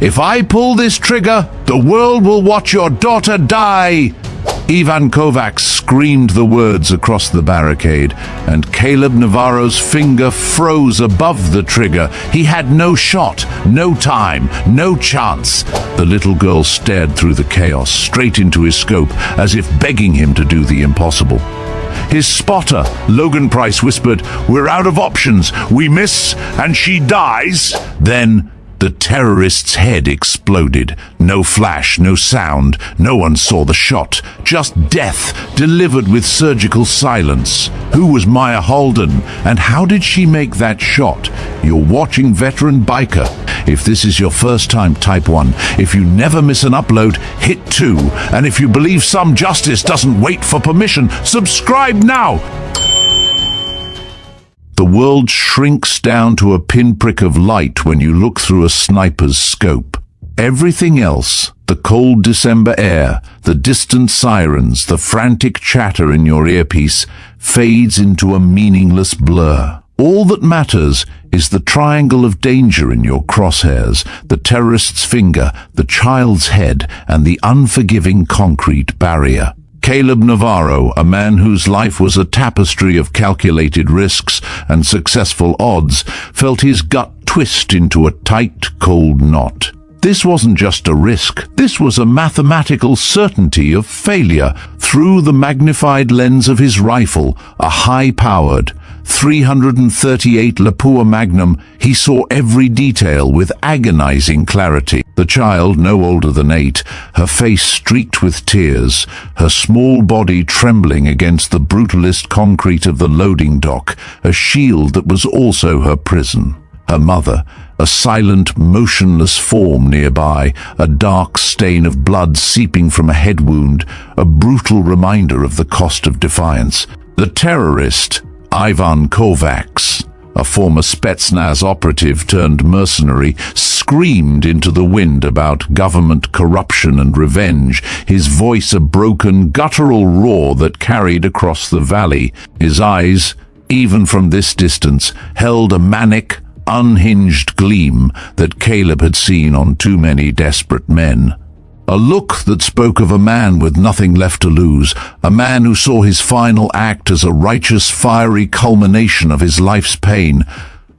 If I pull this trigger, the world will watch your daughter die." Ivan Kovacs screamed the words across the barricade, and Caleb Navarro's finger froze above the trigger. He had no shot, no time, no chance. The little girl stared through the chaos, straight into his scope, as if begging him to do the impossible. His spotter, Logan Price, whispered, "We're out of options. We miss, and she dies." Then the terrorist's head exploded. No flash, no sound. No one saw the shot. Just death, delivered with surgical silence. Who was Maya Holden, and how did she make that shot? You're watching Veteran Biker. If this is your first time, type 1. If you never miss an upload, hit 2. And if you believe some justice doesn't wait for permission, subscribe now. The world shrinks down to a pinprick of light when you look through a sniper's scope. Everything else, the cold December air, the distant sirens, the frantic chatter in your earpiece, fades into a meaningless blur. All that matters is the triangle of danger in your crosshairs, the terrorist's finger, the child's head, and the unforgiving concrete barrier. Caleb Navarro, a man whose life was a tapestry of calculated risks and successful odds, felt his gut twist into a tight, cold knot. This wasn't just a risk. This was a mathematical certainty of failure. Through the magnified lens of his rifle, a high-powered 338 Lapua Magnum, he saw every detail with agonizing clarity. The child, no older than 8, her face streaked with tears, her small body trembling against the brutalist concrete of the loading dock, a shield that was also her prison. Her mother, a silent, motionless form nearby, a dark stain of blood seeping from a head wound, a brutal reminder of the cost of defiance. The terrorist, Ivan Kovacs, a former Spetsnaz operative turned mercenary, screamed into the wind about government corruption and revenge, his voice a broken, guttural roar that carried across the valley. His eyes, even from this distance, held a manic, unhinged gleam that Caleb had seen on too many desperate men. A look that spoke of a man with nothing left to lose, a man who saw his final act as a righteous, fiery culmination of his life's pain,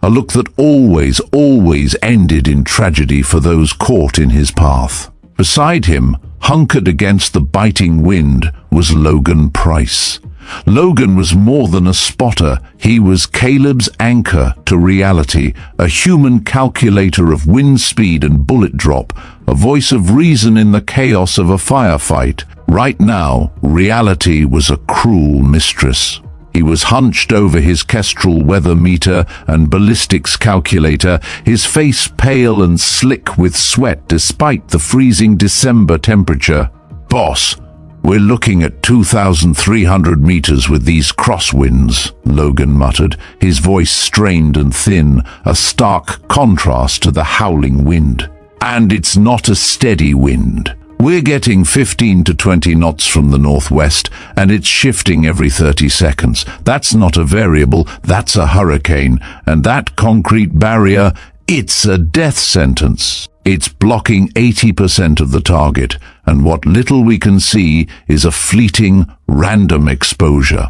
a look that always ended in tragedy for those caught in his path. Beside him, hunkered against the biting wind, was Logan Price. Logan was more than a spotter. He was Caleb's anchor to reality, a human calculator of wind speed and bullet drop, a voice of reason in the chaos of a firefight. Right now, reality was a cruel mistress. He was hunched over his Kestrel weather meter and ballistics calculator, his face pale and slick with sweat despite the freezing December temperature. "Boss, we're looking at 2,300 meters with these crosswinds," Logan muttered, his voice strained and thin, a stark contrast to the howling wind. "And it's not a steady wind. We're getting 15 to 20 knots from the northwest, and it's shifting every 30 seconds. That's not a variable, that's a hurricane. And that concrete barrier, it's a death sentence. It's blocking 80% of the target, and what little we can see is a fleeting, random exposure."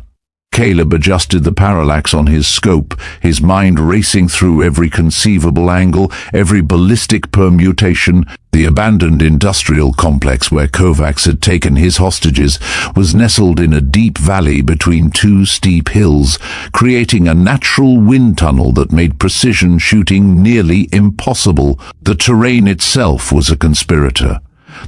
Caleb adjusted the parallax on his scope, his mind racing through every conceivable angle, every ballistic permutation. The abandoned industrial complex where Kovacs had taken his hostages was nestled in a deep valley between two steep hills, creating a natural wind tunnel that made precision shooting nearly impossible. The terrain itself was a conspirator.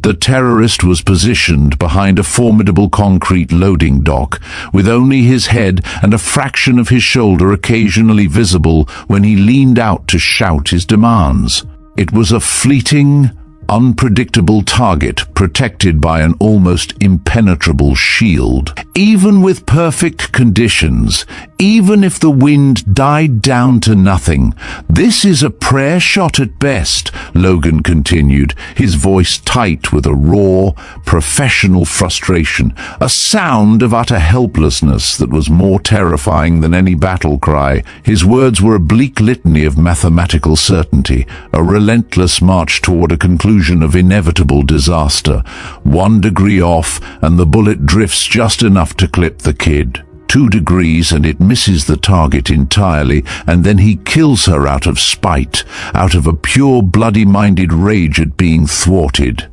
The terrorist was positioned behind a formidable concrete loading dock, with only his head and a fraction of his shoulder occasionally visible when he leaned out to shout his demands. It was a fleeting, unpredictable target protected by an almost impenetrable shield. Even with perfect conditions, even if the wind died down to nothing, this is a prayer shot at best, Logan continued, his voice tight with a raw, professional frustration, a sound of utter helplessness that was more terrifying than any battle cry. His words were a bleak litany of mathematical certainty, a relentless march toward a conclusion of inevitable disaster. 1 degree off, and the bullet drifts just enough to clip the kid. 2 degrees and it misses the target entirely, and then he kills her out of spite, out of a pure bloody-minded rage at being thwarted.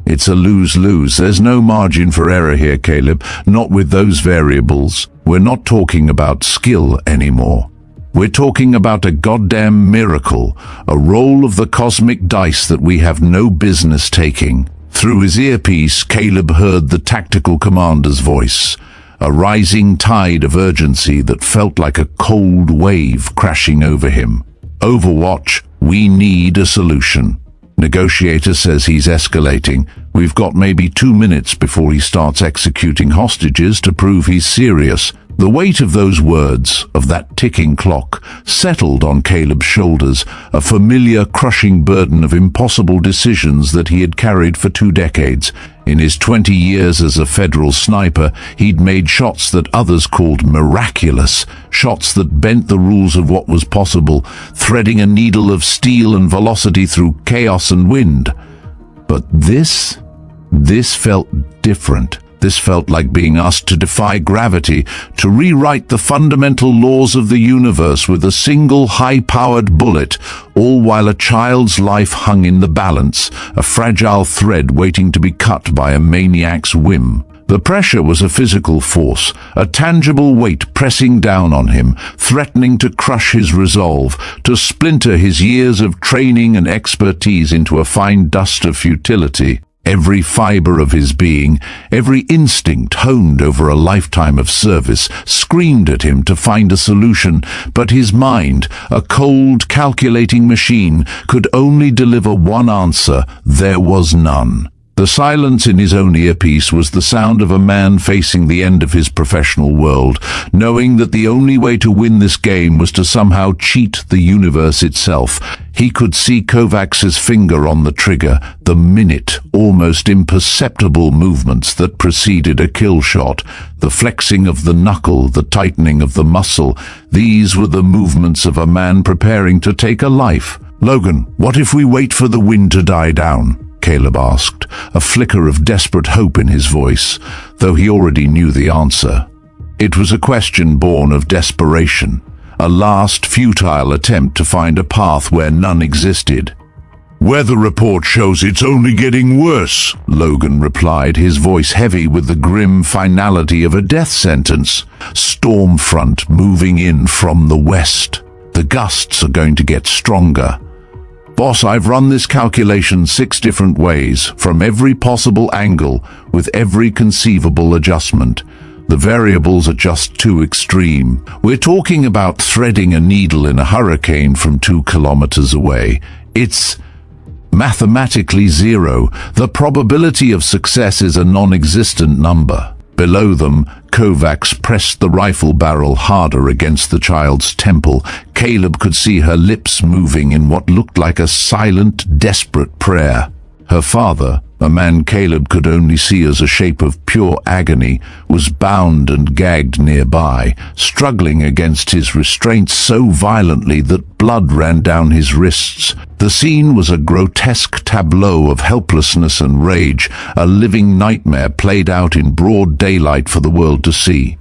It's a lose-lose. There's no margin for error here, Caleb, not with those variables. We're not talking about skill anymore. We're talking about a goddamn miracle, a roll of the cosmic dice that we have no business taking. Through his earpiece, Caleb heard the tactical commander's voice, a rising tide of urgency that felt like a cold wave crashing over him. Overwatch, we need a solution. Negotiator says he's escalating. We've got maybe 2 minutes before he starts executing hostages to prove he's serious. The weight of those words, of that ticking clock, settled on Caleb's shoulders, a familiar, crushing burden of impossible decisions that he had carried for 2 decades. In his 20 years as a federal sniper, he'd made shots that others called miraculous, shots that bent the rules of what was possible, threading a needle of steel and velocity through chaos and wind. But this felt different. This felt like being asked to defy gravity, to rewrite the fundamental laws of the universe with a single high-powered bullet, all while a child's life hung in the balance, a fragile thread waiting to be cut by a maniac's whim. The pressure was a physical force, a tangible weight pressing down on him, threatening to crush his resolve, to splinter his years of training and expertise into a fine dust of futility. Every fiber of his being, every instinct honed over a lifetime of service, screamed at him to find a solution, but his mind, a cold, calculating machine, could only deliver one answer: there was none. The silence in his own earpiece was the sound of a man facing the end of his professional world, knowing that the only way to win this game was to somehow cheat the universe itself. He could see Kovacs's finger on the trigger, the minute, almost imperceptible movements that preceded a kill shot, the flexing of the knuckle, the tightening of the muscle. These were the movements of a man preparing to take a life. "Logan, what if we wait for the wind to die down?" Caleb asked, a flicker of desperate hope in his voice, though he already knew the answer. It was a question born of desperation, a last futile attempt to find a path where none existed. "Weather report shows it's only getting worse," Logan replied, his voice heavy with the grim finality of a death sentence. "Storm front moving in from the west. The gusts are going to get stronger. Boss, I've run this calculation 6 different ways, from every possible angle, with every conceivable adjustment. The variables are just too extreme. We're talking about threading a needle in a hurricane from 2 kilometers away. It's mathematically 0. The probability of success is a non-existent number." Below them, Kovacs pressed the rifle barrel harder against the child's temple. Caleb could see her lips moving in what looked like a silent, desperate prayer. Her father, a man Caleb could only see as a shape of pure agony, was bound and gagged nearby, struggling against his restraints so violently that blood ran down his wrists. The scene was a grotesque tableau of helplessness and rage, a living nightmare played out in broad daylight for the world to see.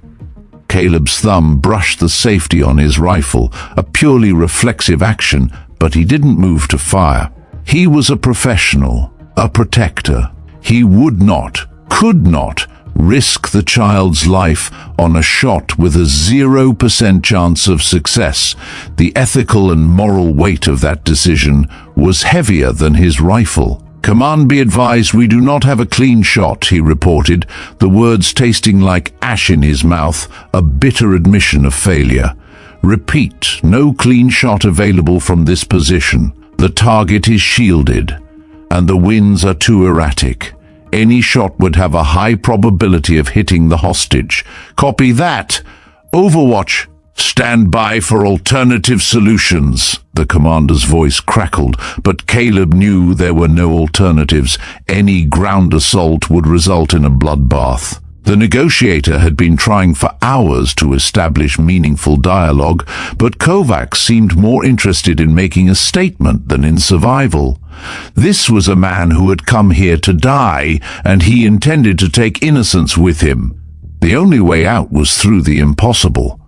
Caleb's thumb brushed the safety on his rifle, a purely reflexive action, but he didn't move to fire. He was a professional, a protector. He would not, could not, risk the child's life on a shot with a 0% chance of success. The ethical and moral weight of that decision was heavier than his rifle. "Command, be advised, we do not have a clean shot," he reported, the words tasting like ash in his mouth, a bitter admission of failure. "Repeat, no clean shot available from this position. The target is shielded, and the winds are too erratic. Any shot would have a high probability of hitting the hostage. Copy that. Overwatch, stand by for alternative solutions. The commander's voice crackled, but Caleb knew there were no alternatives. Any ground assault would result in a bloodbath. The negotiator had been trying for hours to establish meaningful dialogue, but Kovacs seemed more interested in making a statement than in survival. This was a man who had come here to die, and he intended to take innocents with him. The only way out was through the impossible.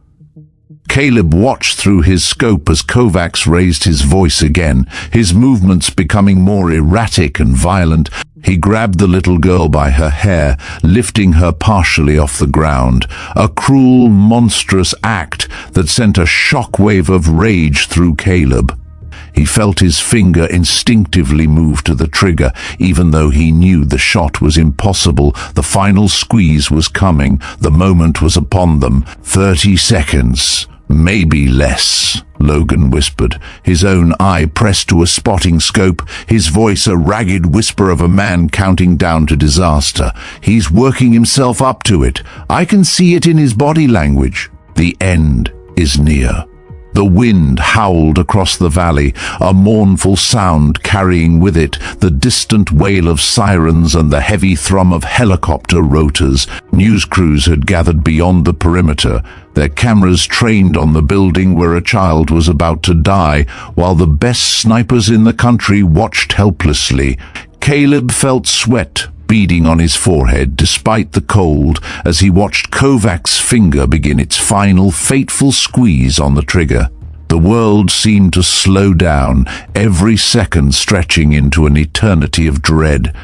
Caleb watched through his scope as Kovacs raised his voice again, his movements becoming more erratic and violent. He grabbed the little girl by her hair, lifting her partially off the ground, a cruel, monstrous act that sent a shockwave of rage through Caleb. He felt his finger instinctively move to the trigger, even though he knew the shot was impossible. The final squeeze was coming. The moment was upon them. 30 seconds. Maybe less, Logan whispered, his own eye pressed to a spotting scope, his voice a ragged whisper of a man counting down to disaster. He's working himself up to it. I can see it in his body language. The end is near. The wind howled across the valley, a mournful sound carrying with it the distant wail of sirens and the heavy thrum of helicopter rotors. News crews had gathered beyond the perimeter, their cameras trained on the building where a child was about to die, while the best snipers in the country watched helplessly. Caleb felt sweat beading on his forehead despite the cold as he watched Kovacs' finger begin its final fateful squeeze on the trigger. The world seemed to slow down, every second stretching into an eternity of dread.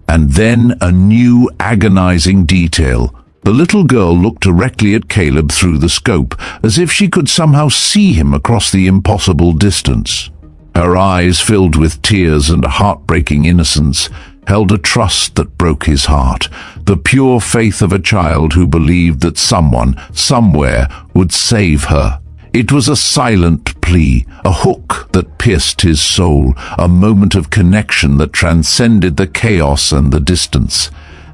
And then a new agonizing detail. The little girl looked directly at Caleb through the scope, as if she could somehow see him across the impossible distance. Her eyes, filled with tears and a heartbreaking innocence, held a trust that broke his heart, the pure faith of a child who believed that someone, somewhere, would save her. It was a silent plea, a hook that pierced his soul, a moment of connection that transcended the chaos and the distance.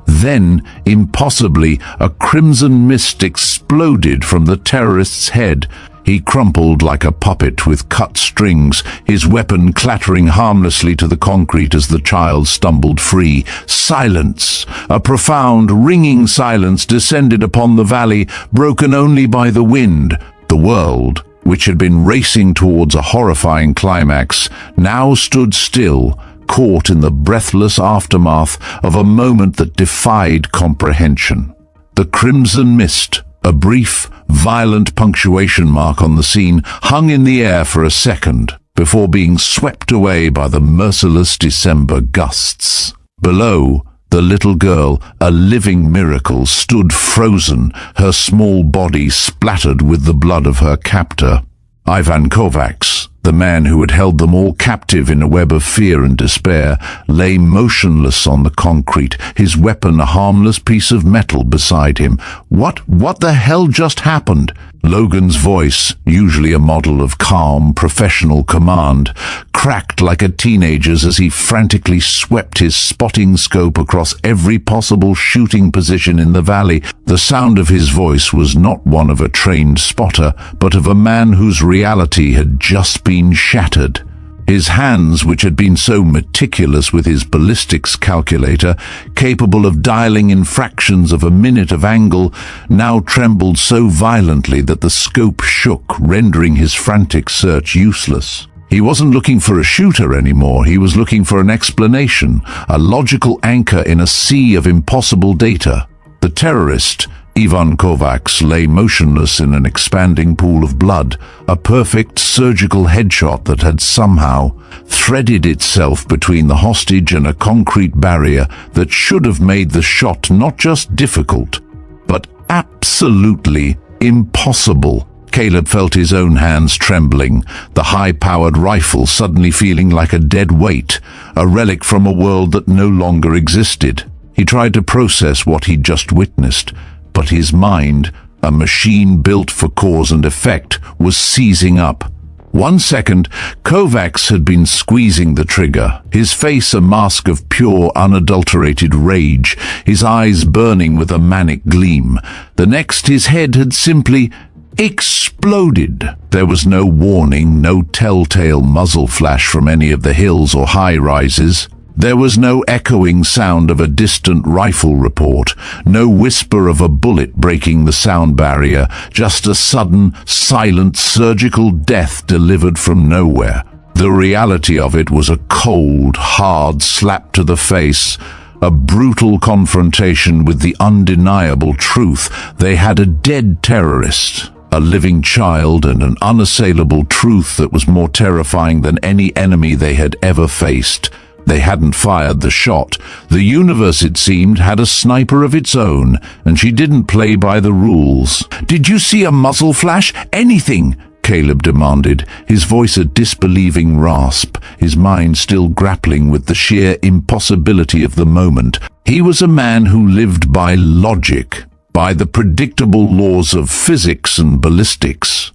Then, impossibly, a crimson mist exploded from the terrorist's head. He crumpled like a puppet with cut strings, his weapon clattering harmlessly to the concrete as the child stumbled free. Silence, a profound, ringing silence descended upon the valley, broken only by the wind. The world, which had been racing towards a horrifying climax, now stood still, caught in the breathless aftermath of a moment that defied comprehension. The crimson mist, a brief, violent punctuation mark on the scene, hung in the air for a second before being swept away by the merciless December gusts. Below, the little girl, a living miracle, stood frozen, her small body splattered with the blood of her captor. Ivan Kovacs, the man who had held them all captive in a web of fear and despair, lay motionless on the concrete, his weapon a harmless piece of metal beside him. What the hell just happened? Logan's voice, usually a model of calm, professional command, cracked like a teenager's as he frantically swept his spotting scope across every possible shooting position in the valley. The sound of his voice was not one of a trained spotter, but of a man whose reality had just been shattered. His hands, which had been so meticulous with his ballistics calculator, capable of dialing in fractions of a minute of angle, now trembled so violently that the scope shook, rendering his frantic search useless. He wasn't looking for a shooter anymore, he was looking for an explanation, a logical anchor in a sea of impossible data. The terrorist, Ivan Kovacs, lay motionless in an expanding pool of blood, a perfect surgical headshot that had somehow threaded itself between the hostage and a concrete barrier that should have made the shot not just difficult, but absolutely impossible. Caleb felt his own hands trembling, the high-powered rifle suddenly feeling like a dead weight, a relic from a world that no longer existed. He tried to process what he'd just witnessed, but his mind, a machine built for cause and effect, was seizing up. 1 second, Kovacs had been squeezing the trigger, his face a mask of pure, unadulterated rage, his eyes burning with a manic gleam. The next, his head had simply exploded. There was no warning, no telltale muzzle flash from any of the hills or high-rises. There was no echoing sound of a distant rifle report, no whisper of a bullet breaking the sound barrier, just a sudden, silent, surgical death delivered from nowhere. The reality of it was a cold, hard slap to the face, a brutal confrontation with the undeniable truth. They had a dead terrorist, a living child, and an unassailable truth that was more terrifying than any enemy they had ever faced. They hadn't fired the shot. The universe, it seemed, had a sniper of its own, and she didn't play by the rules. "Did you see a muzzle flash? Anything?" Caleb demanded, his voice a disbelieving rasp, his mind still grappling with the sheer impossibility of the moment. He was a man who lived by logic, by the predictable laws of physics and ballistics.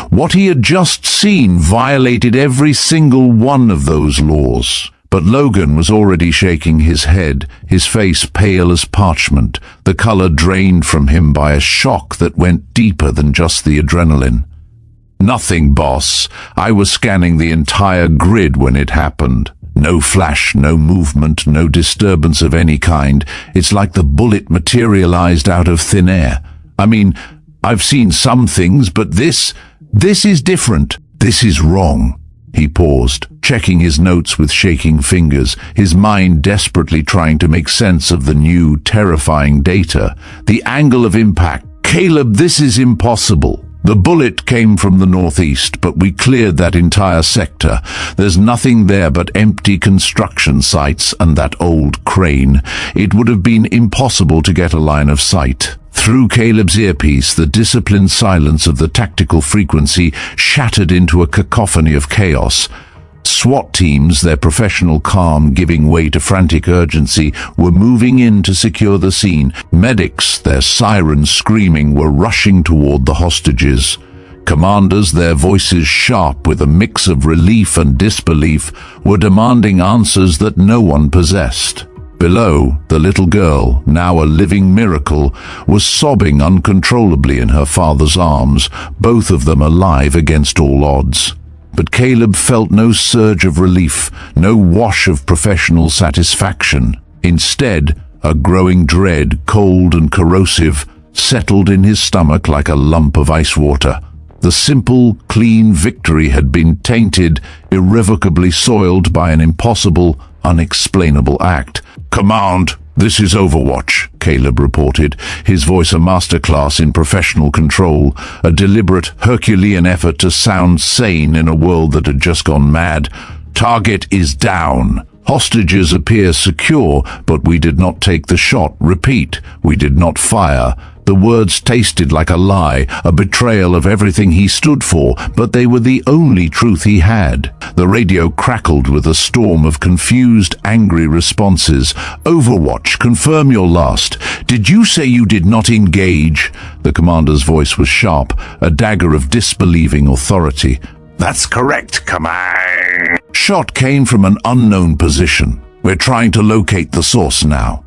What he had just seen violated every single one of those laws. But Logan was already shaking his head, his face pale as parchment, the color drained from him by a shock that went deeper than just the adrenaline. "Nothing, boss. I was scanning the entire grid when it happened. No flash, no movement, no disturbance of any kind. It's like the bullet materialized out of thin air. I mean, I've seen some things, but this is different. This is wrong." He paused, checking his notes with shaking fingers, his mind desperately trying to make sense of the new, terrifying data. The angle of impact. "Caleb, this is impossible. The bullet came from the northeast, but we cleared that entire sector. There's nothing there but empty construction sites and that old crane. It would have been impossible to get a line of sight." Through Caleb's earpiece, the disciplined silence of the tactical frequency shattered into a cacophony of chaos. SWAT teams, their professional calm giving way to frantic urgency, were moving in to secure the scene. Medics, their sirens screaming, were rushing toward the hostages. Commanders, their voices sharp with a mix of relief and disbelief, were demanding answers that no one possessed. Below, the little girl, now a living miracle, was sobbing uncontrollably in her father's arms, both of them alive against all odds. But Caleb felt no surge of relief, no wash of professional satisfaction. Instead, a growing dread, cold and corrosive, settled in his stomach like a lump of ice water. The simple, clean victory had been tainted, irrevocably soiled by an impossible, unexplainable act. "Command, this is Overwatch," Caleb reported, his voice a masterclass in professional control, a deliberate Herculean effort to sound sane in a world that had just gone mad. "Target is down. Hostages appear secure, but we did not take the shot. Repeat, we did not fire." The words tasted like a lie, a betrayal of everything he stood for, but they were the only truth he had. The radio crackled with a storm of confused, angry responses. "Overwatch, confirm your last. Did you say you did not engage?" The commander's voice was sharp, a dagger of disbelieving authority. "That's correct, command." Shot came from an unknown position. "We're trying to locate the source now."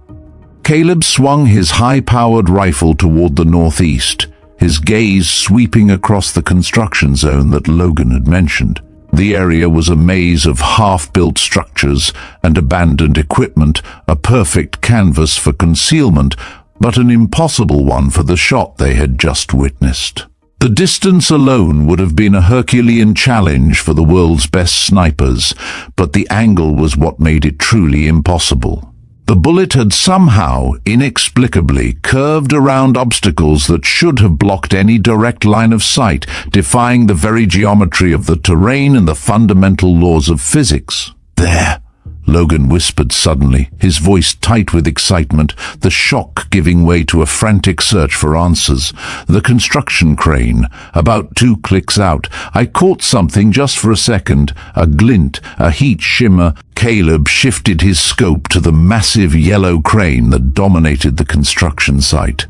Caleb swung his high-powered rifle toward the northeast, his gaze sweeping across the construction zone that Logan had mentioned. The area was a maze of half-built structures and abandoned equipment, a perfect canvas for concealment, but an impossible one for the shot they had just witnessed. The distance alone would have been a Herculean challenge for the world's best snipers, but the angle was what made it truly impossible. The bullet had somehow, inexplicably, curved around obstacles that should have blocked any direct line of sight, defying the very geometry of the terrain and the fundamental laws of physics. "There," Logan whispered suddenly, his voice tight with excitement, the shock giving way to a frantic search for answers. "The construction crane, about 2 clicks out. I caught something just for a second, a glint, a heat shimmer." Caleb shifted his scope to the massive yellow crane that dominated the construction site.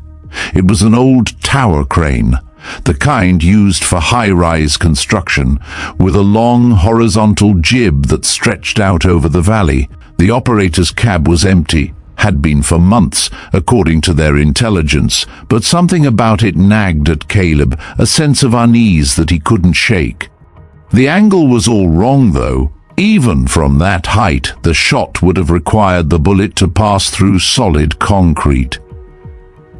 It was an old tower crane, the kind used for high-rise construction, with a long horizontal jib that stretched out over the valley. The operator's cab was empty, had been for months, according to their intelligence, but something about it nagged at Caleb, a sense of unease that he couldn't shake. The angle was all wrong, though. Even from that height, the shot would have required the bullet to pass through solid concrete.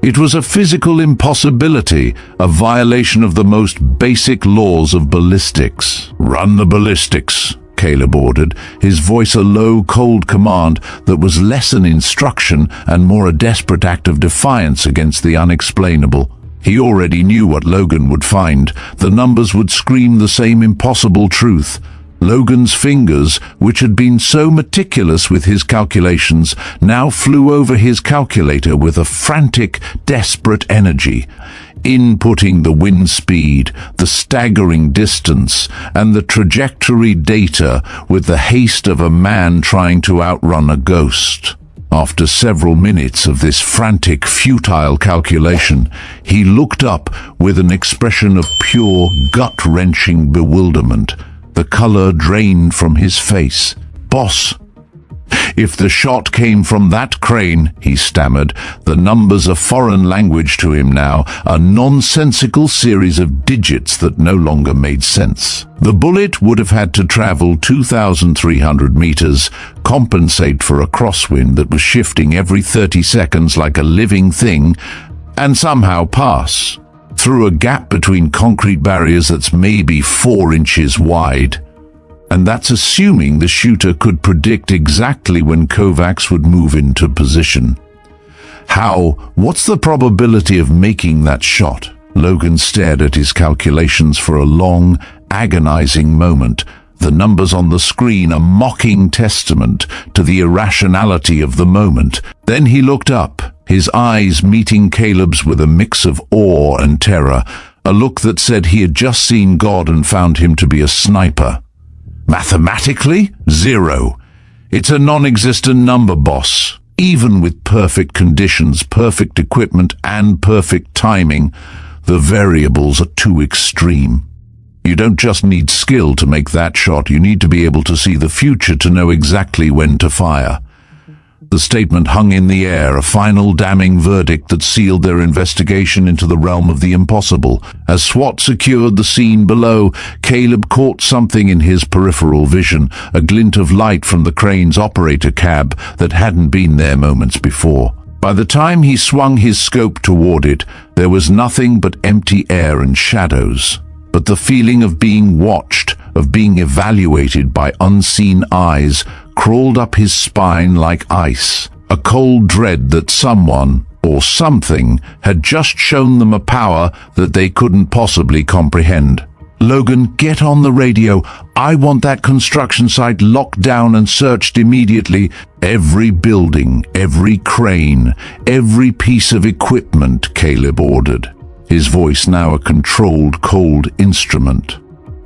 It was a physical impossibility, a violation of the most basic laws of ballistics. "Run the ballistics," Caleb ordered, his voice a low, cold command that was less an instruction and more a desperate act of defiance against the unexplainable. He already knew what Logan would find. The numbers would scream the same impossible truth. Logan's fingers, which had been so meticulous with his calculations, now flew over his calculator with a frantic, desperate energy, inputting the wind speed, the staggering distance, and the trajectory data with the haste of a man trying to outrun a ghost. After several minutes of this frantic, futile calculation, he looked up with an expression of pure, gut-wrenching bewilderment. The color drained from his face. "Boss, if the shot came from that crane," he stammered, the numbers a foreign language to him now, a nonsensical series of digits that no longer made sense. The bullet would have had to travel 2,300 meters, compensate for a crosswind that was shifting every 30 seconds like a living thing, and somehow pass through a gap between concrete barriers that's maybe 4 inches wide. And that's assuming the shooter could predict exactly when Kovacs would move into position. What's the probability of making that shot? Logan stared at his calculations for a long, agonizing moment, the numbers on the screen a mocking testament to the irrationality of the moment. Then he looked up, his eyes meeting Caleb's with a mix of awe and terror, a look that said he had just seen God and found him to be a sniper. "Mathematically, 0. It's a non-existent number, boss. Even with perfect conditions, perfect equipment, and perfect timing, the variables are too extreme. You don't just need skill to make that shot, you need to be able to see the future to know exactly when to fire." The statement hung in the air, a final damning verdict that sealed their investigation into the realm of the impossible. As SWAT secured the scene below, Caleb caught something in his peripheral vision, a glint of light from the crane's operator cab that hadn't been there moments before. By the time he swung his scope toward it, there was nothing but empty air and shadows. But the feeling of being watched, of being evaluated by unseen eyes, crawled up his spine like ice, a cold dread that someone, or something, had just shown them a power that they couldn't possibly comprehend. "Logan, get on the radio. I want that construction site locked down and searched immediately. Every building, every crane, every piece of equipment," Caleb ordered, his voice now a controlled, cold instrument.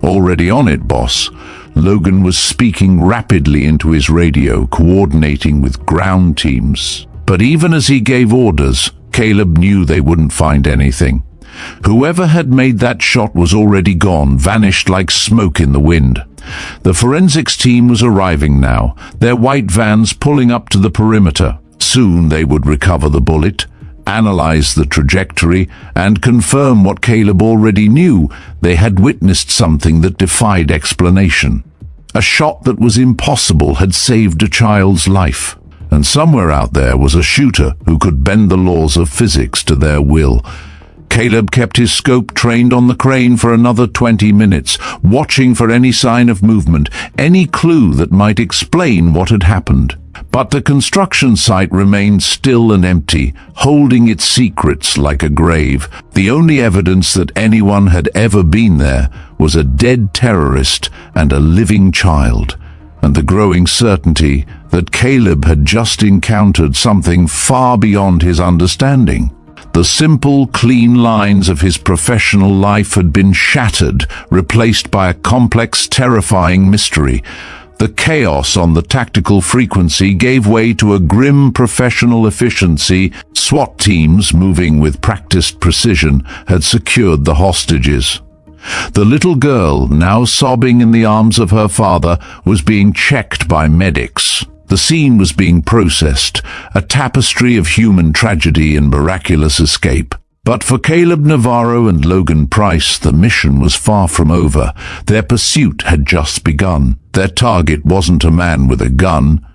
"Already on it, boss." Logan was speaking rapidly into his radio, coordinating with ground teams. But even as he gave orders, Caleb knew they wouldn't find anything. Whoever had made that shot was already gone, vanished like smoke in the wind. The forensics team was arriving now, their white vans pulling up to the perimeter. Soon they would recover the bullet, analyze the trajectory, and confirm what Caleb already knew. They had witnessed something that defied explanation. A shot that was impossible had saved a child's life. And somewhere out there was a shooter who could bend the laws of physics to their will. Caleb kept his scope trained on the crane for another 20 minutes, watching for any sign of movement, any clue that might explain what had happened. But the construction site remained still and empty, holding its secrets like a grave. The only evidence that anyone had ever been there was a dead terrorist and a living child, and the growing certainty that Caleb had just encountered something far beyond his understanding. The simple, clean lines of his professional life had been shattered, replaced by a complex, terrifying mystery. The chaos on the tactical frequency gave way to a grim professional efficiency. SWAT teams, moving with practiced precision, had secured the hostages. The little girl, now sobbing in the arms of her father, was being checked by medics. The scene was being processed, a tapestry of human tragedy and miraculous escape. But for Caleb Navarro and Logan Price, the mission was far from over. Their pursuit had just begun. Their target wasn't a man with a gun.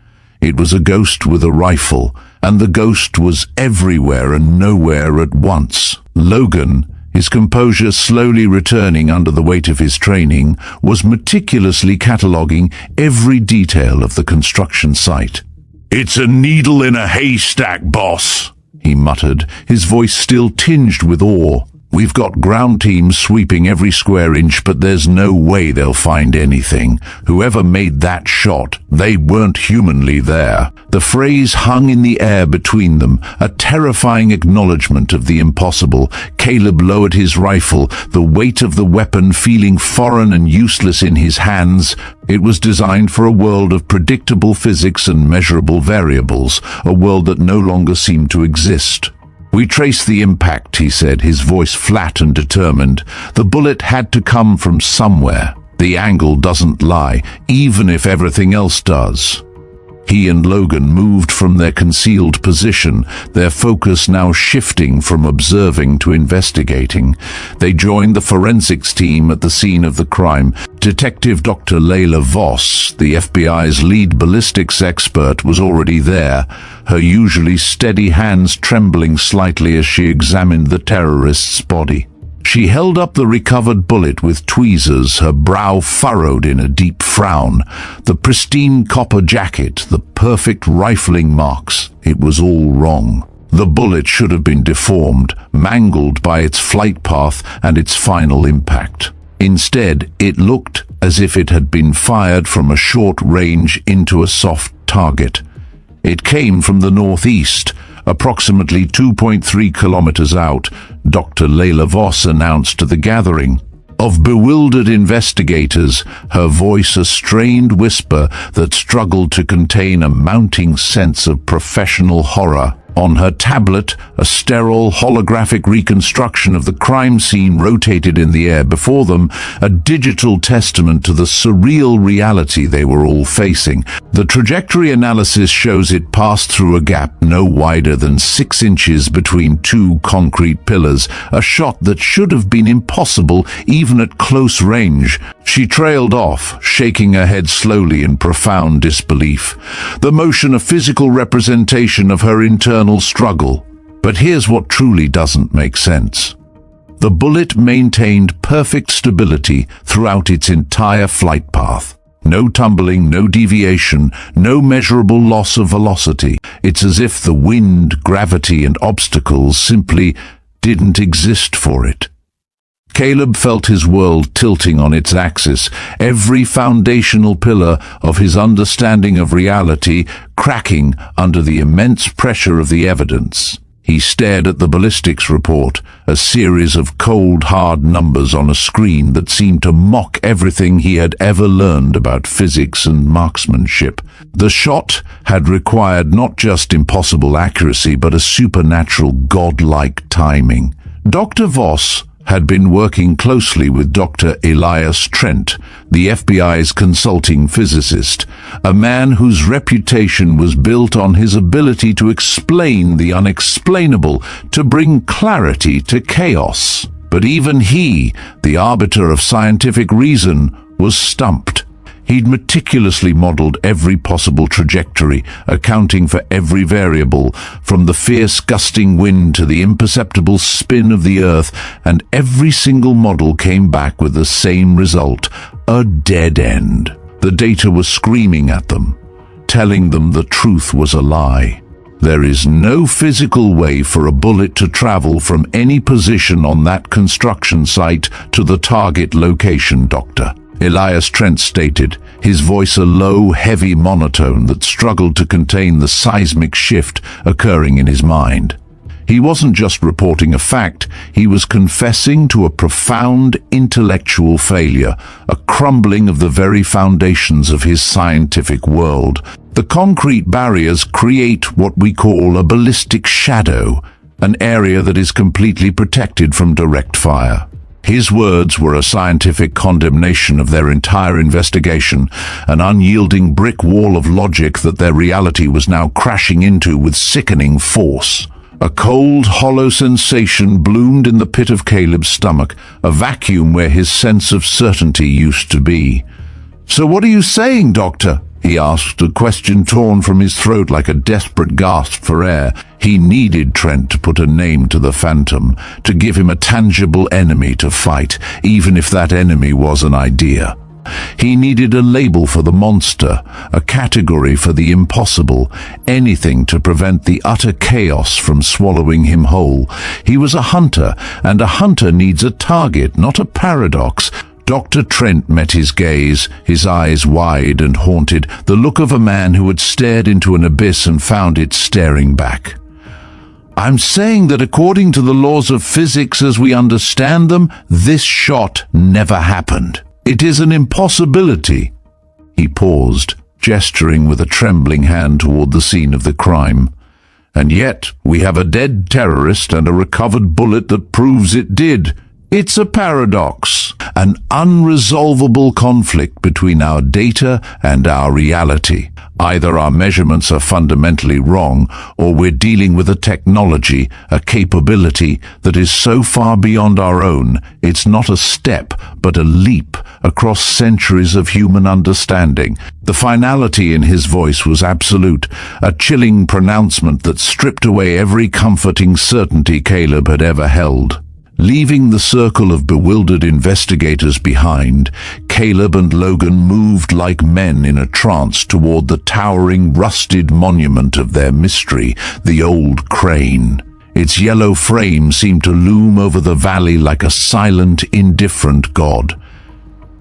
It was a ghost with a rifle, and the ghost was everywhere and nowhere at once. Logan, his composure slowly returning under the weight of his training, was meticulously cataloguing every detail of the construction site. "It's a needle in a haystack, boss," he muttered, his voice still tinged with awe. "We've got ground teams sweeping every square inch, but there's no way they'll find anything. Whoever made that shot, they weren't humanly there." The phrase hung in the air between them, a terrifying acknowledgement of the impossible. Caleb lowered his rifle, the weight of the weapon feeling foreign and useless in his hands. It was designed for a world of predictable physics and measurable variables, a world that no longer seemed to exist. "We traced the impact," he said, his voice flat and determined. "The bullet had to come from somewhere. The angle doesn't lie, even if everything else does." He and Logan moved from their concealed position, their focus now shifting from observing to investigating. They joined the forensics team at the scene of the crime. Detective Dr. Layla Voss, the FBI's lead ballistics expert, was already there, her usually steady hands trembling slightly as she examined the terrorist's body. She held up the recovered bullet with tweezers, her brow furrowed in a deep frown. The pristine copper jacket, the perfect rifling marks, it was all wrong. The bullet should have been deformed, mangled by its flight path and its final impact. Instead, it looked as if it had been fired from a short range into a soft target. It came from the northeast, approximately 2.3 kilometers out, Dr. Layla Voss announced to the gathering of bewildered investigators, her voice a strained whisper that struggled to contain a mounting sense of professional horror. On her tablet, a sterile holographic reconstruction of the crime scene rotated in the air before them, a digital testament to the surreal reality they were all facing. The trajectory analysis shows it passed through a gap no wider than 6 inches between two concrete pillars, a shot that should have been impossible even at close range. She trailed off, shaking her head slowly in profound disbelief. The motion a physical representation of her internal struggle. But here's what truly doesn't make sense. The bullet maintained perfect stability throughout its entire flight path. No tumbling, no deviation, no measurable loss of velocity. It's as if the wind, gravity, and obstacles simply didn't exist for it. Caleb felt his world tilting on its axis, every foundational pillar of his understanding of reality cracking under the immense pressure of the evidence. He stared at the ballistics report, a series of cold, hard numbers on a screen that seemed to mock everything he had ever learned about physics and marksmanship. The shot had required not just impossible accuracy, but a supernatural, godlike timing. Dr. Voss had been working closely with Dr. Elias Trent, the FBI's consulting physicist, a man whose reputation was built on his ability to explain the unexplainable, to bring clarity to chaos. But even he, the arbiter of scientific reason, was stumped. He'd meticulously modeled every possible trajectory, accounting for every variable, from the fierce gusting wind to the imperceptible spin of the earth, and every single model came back with the same result: a dead end. The data was screaming at them, telling them the truth was a lie. There is no physical way for a bullet to travel from any position on that construction site to the target location, Doctor. Elias Trent stated, his voice a low, heavy monotone that struggled to contain the seismic shift occurring in his mind. He wasn't just reporting a fact, he was confessing to a profound intellectual failure, a crumbling of the very foundations of his scientific world. The concrete barriers create what we call a ballistic shadow, an area that is completely protected from direct fire. His words were a scientific condemnation of their entire investigation, an unyielding brick wall of logic that their reality was now crashing into with sickening force. A cold, hollow sensation bloomed in the pit of Caleb's stomach, a vacuum where his sense of certainty used to be. "So what are you saying, Doctor?" he asked, a question torn from his throat like a desperate gasp for air. He needed Trent to put a name to the phantom, to give him a tangible enemy to fight, even if that enemy was an idea. He needed a label for the monster, a category for the impossible, anything to prevent the utter chaos from swallowing him whole. He was a hunter, and a hunter needs a target, not a paradox. Dr. Trent met his gaze, his eyes wide and haunted, the look of a man who had stared into an abyss and found it staring back. "I'm saying that according to the laws of physics as we understand them, this shot never happened. It is an impossibility." He paused, gesturing with a trembling hand toward the scene of the crime. "And yet we have a dead terrorist and a recovered bullet that proves it did. It's a paradox, an unresolvable conflict between our data and our reality. Either our measurements are fundamentally wrong, or we're dealing with a technology, a capability that is so far beyond our own, it's not a step, but a leap across centuries of human understanding." The finality in his voice was absolute, a chilling pronouncement that stripped away every comforting certainty Caleb had ever held. Leaving the circle of bewildered investigators behind, Caleb and Logan moved like men in a trance toward the towering, rusted monument of their mystery, the old crane. Its yellow frame seemed to loom over the valley like a silent, indifferent god.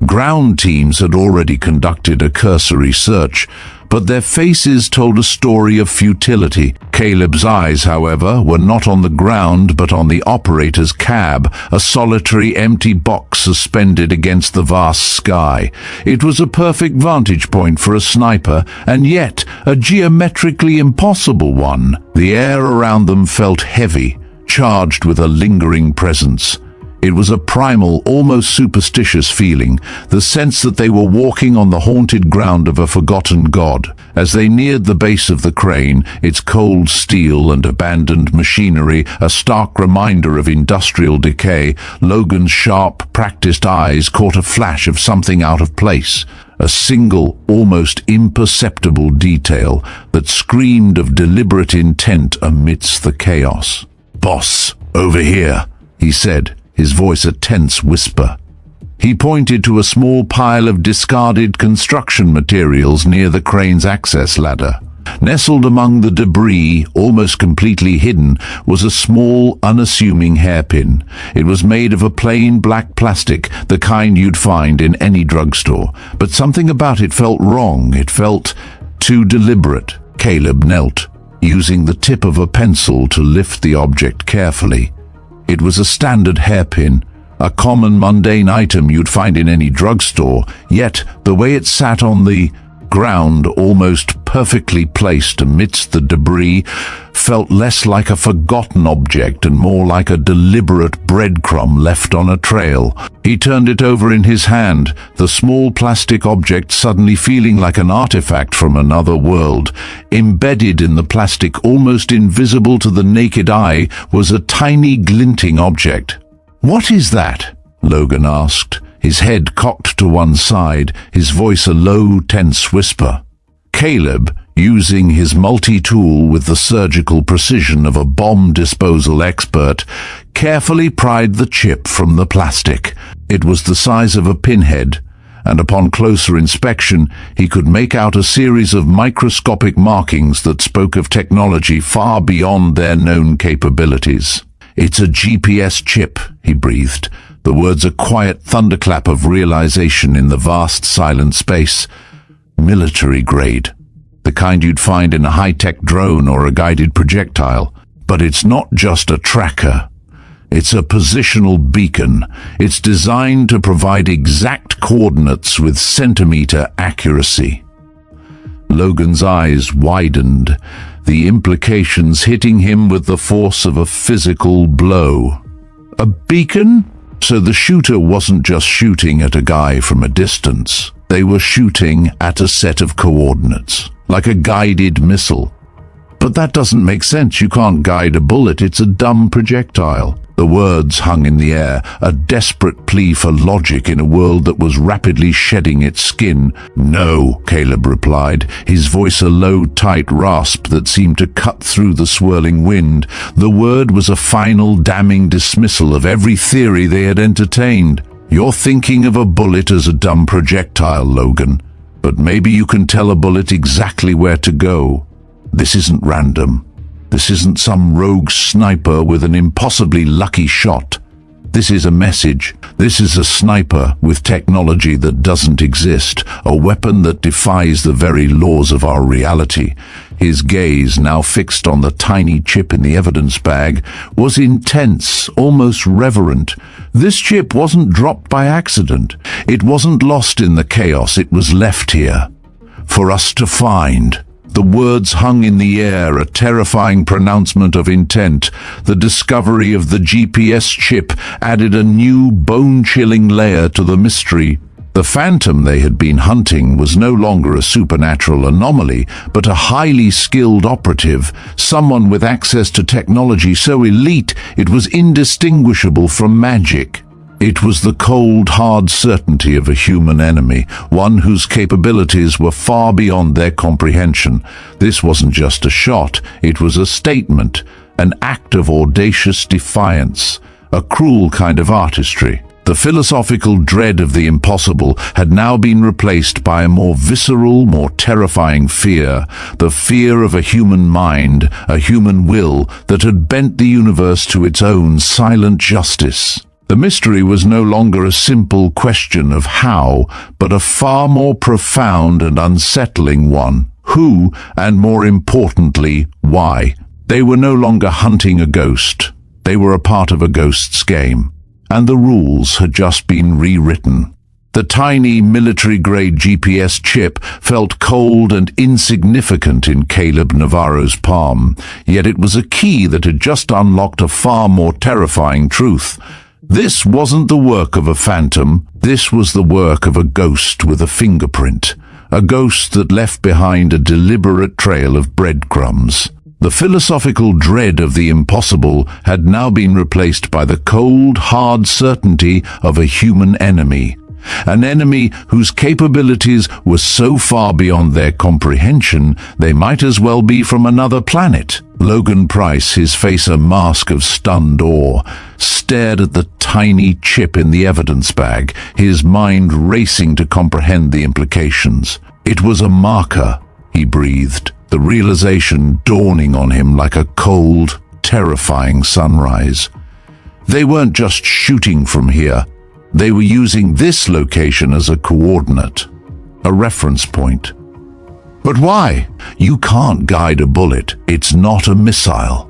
Ground teams had already conducted a cursory search, but their faces told a story of futility. Caleb's eyes, however, were not on the ground but on the operator's cab, a solitary empty box suspended against the vast sky. It was a perfect vantage point for a sniper, and yet a geometrically impossible one. The air around them felt heavy, charged with a lingering presence. It was a primal, almost superstitious feeling, the sense that they were walking on the haunted ground of a forgotten god. As they neared the base of the crane, its cold steel and abandoned machinery a stark reminder of industrial decay, Logan's sharp, practiced eyes caught a flash of something out of place. A single, almost imperceptible detail that screamed of deliberate intent amidst the chaos. "Boss, over here," he said, his voice a tense whisper. He pointed to a small pile of discarded construction materials near the crane's access ladder. Nestled among the debris, almost completely hidden, was a small, unassuming hairpin. It was made of a plain black plastic, the kind you'd find in any drugstore. But something about it felt wrong. It felt too deliberate. Caleb knelt, using the tip of a pencil to lift the object carefully. It was a standard hairpin, a common mundane item you'd find in any drugstore, yet the way it sat on the ground, almost perfectly placed amidst the debris, felt less like a forgotten object and more like a deliberate breadcrumb left on a trail. He turned it over in his hand, the small plastic object suddenly feeling like an artifact from another world. Embedded in the plastic, almost invisible to the naked eye, was a tiny glinting object. "What is that?" Logan asked, his head cocked to one side, his voice a low, tense whisper. Caleb, using his multi-tool with the surgical precision of a bomb disposal expert, carefully pried the chip from the plastic. It was the size of a pinhead, and upon closer inspection he could make out a series of microscopic markings that spoke of technology far beyond their known capabilities. "It's a GPS chip," he breathed, the words a quiet thunderclap of realization in the vast silent space. "Military grade. The kind you'd find in a high-tech drone or a guided projectile. But it's not just a tracker. It's a positional beacon. It's designed to provide exact coordinates with centimeter accuracy. Logan's eyes widened, the implications hitting him with the force of a physical blow. A beacon? So the shooter wasn't just shooting at a guy from a distance. They were shooting at a set of coordinates, like a guided missile. But that doesn't make sense. You can't guide a bullet. It's a dumb projectile. The words hung in the air, a desperate plea for logic in a world that was rapidly shedding its skin. "No," Caleb replied, his voice a low, tight rasp that seemed to cut through the swirling wind. The word was a final, damning dismissal of every theory they had entertained. "You're thinking of a bullet as a dumb projectile, Logan. But maybe you can tell a bullet exactly where to go. This isn't random. This isn't some rogue sniper with an impossibly lucky shot. This is a message. This is a sniper with technology that doesn't exist, a weapon that defies the very laws of our reality." His gaze, now fixed on the tiny chip in the evidence bag, was intense, almost reverent. This chip wasn't dropped by accident. It wasn't lost in the chaos. It was left here for us to find. The words hung in the air, a terrifying pronouncement of intent. The discovery of the GPS chip added a new, bone-chilling layer to the mystery. The phantom they had been hunting was no longer a supernatural anomaly, but a highly skilled operative, someone with access to technology so elite it was indistinguishable from magic. It was the cold, hard certainty of a human enemy, one whose capabilities were far beyond their comprehension. This wasn't just a shot, it was a statement, an act of audacious defiance, a cruel kind of artistry. The philosophical dread of the impossible had now been replaced by a more visceral, more terrifying fear, the fear of a human mind, a human will that had bent the universe to its own silent justice. The mystery was no longer a simple question of how, but a far more profound and unsettling one. Who, and more importantly, why? They were no longer hunting a ghost. They were a part of a ghost's game. And the rules had just been rewritten. The tiny military-grade GPS chip felt cold and insignificant in Caleb Navarro's palm, yet it was a key that had just unlocked a far more terrifying truth. This wasn't the work of a phantom, this was the work of a ghost with a fingerprint, a ghost that left behind a deliberate trail of breadcrumbs. The philosophical dread of the impossible had now been replaced by the cold, hard certainty of a human enemy. An enemy whose capabilities were so far beyond their comprehension they might as well be from another planet. Logan Price, his face a mask of stunned awe, stared at the tiny chip in the evidence bag, his mind racing to comprehend the implications. It was a marker, he breathed, the realization dawning on him like a cold, terrifying sunrise. They weren't just shooting from here. They were using this location as a coordinate, a reference point. But why? You can't guide a bullet. It's not a missile.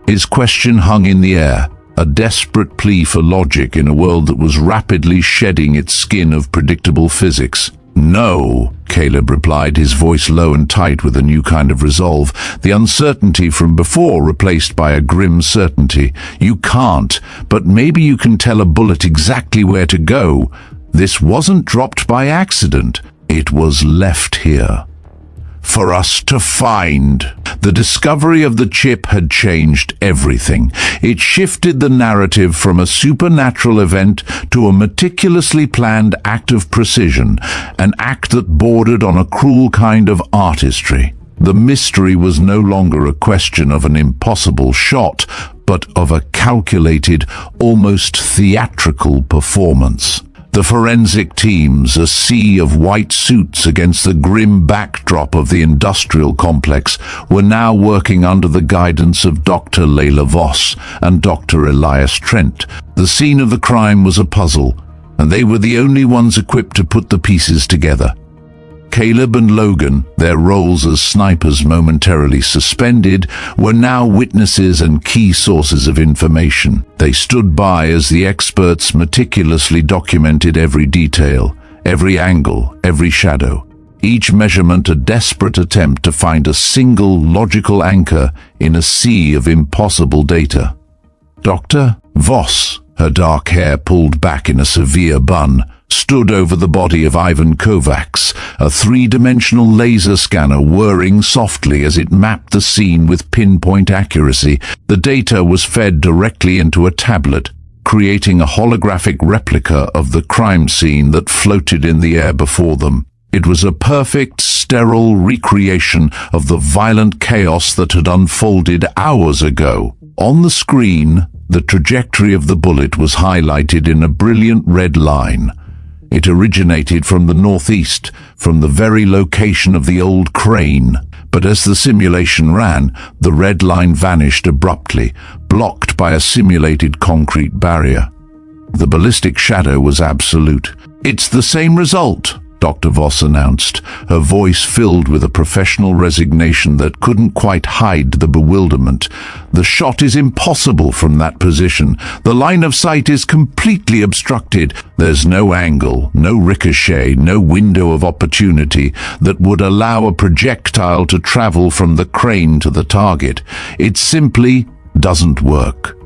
His question hung in the air, a desperate plea for logic in a world that was rapidly shedding its skin of predictable physics. "No," Caleb replied, his voice low and tight with a new kind of resolve, the uncertainty from before replaced by a grim certainty. "You can't, but maybe you can tell a bullet exactly where to go. This wasn't dropped by accident. It was left here for us to find." The discovery of the chip had changed everything. It shifted the narrative from a supernatural event to a meticulously planned act of precision, an act that bordered on a cruel kind of artistry. The mystery was no longer a question of an impossible shot, but of a calculated, almost theatrical performance. The forensic teams, a sea of white suits against the grim backdrop of the industrial complex, were now working under the guidance of Dr. Layla Voss and Dr. Elias Trent. The scene of the crime was a puzzle, and they were the only ones equipped to put the pieces together. Caleb and Logan, their roles as snipers momentarily suspended, were now witnesses and key sources of information. They stood by as the experts meticulously documented every detail, every angle, every shadow. Each measurement a desperate attempt to find a single logical anchor in a sea of impossible data. Dr. Voss, her dark hair pulled back in a severe bun, stood over the body of Ivan Kovacs, a three-dimensional laser scanner whirring softly as it mapped the scene with pinpoint accuracy. The data was fed directly into a tablet, creating a holographic replica of the crime scene that floated in the air before them. It was a perfect, sterile recreation of the violent chaos that had unfolded hours ago. On the screen, the trajectory of the bullet was highlighted in a brilliant red line. It originated from the northeast, from the very location of the old crane. But as the simulation ran, the red line vanished abruptly, blocked by a simulated concrete barrier. The ballistic shadow was absolute. "It's the same result," Dr. Voss announced, her voice filled with a professional resignation that couldn't quite hide the bewilderment. "The shot is impossible from that position. The line of sight is completely obstructed. There's no angle, no ricochet, no window of opportunity that would allow a projectile to travel from the crane to the target. It simply doesn't work."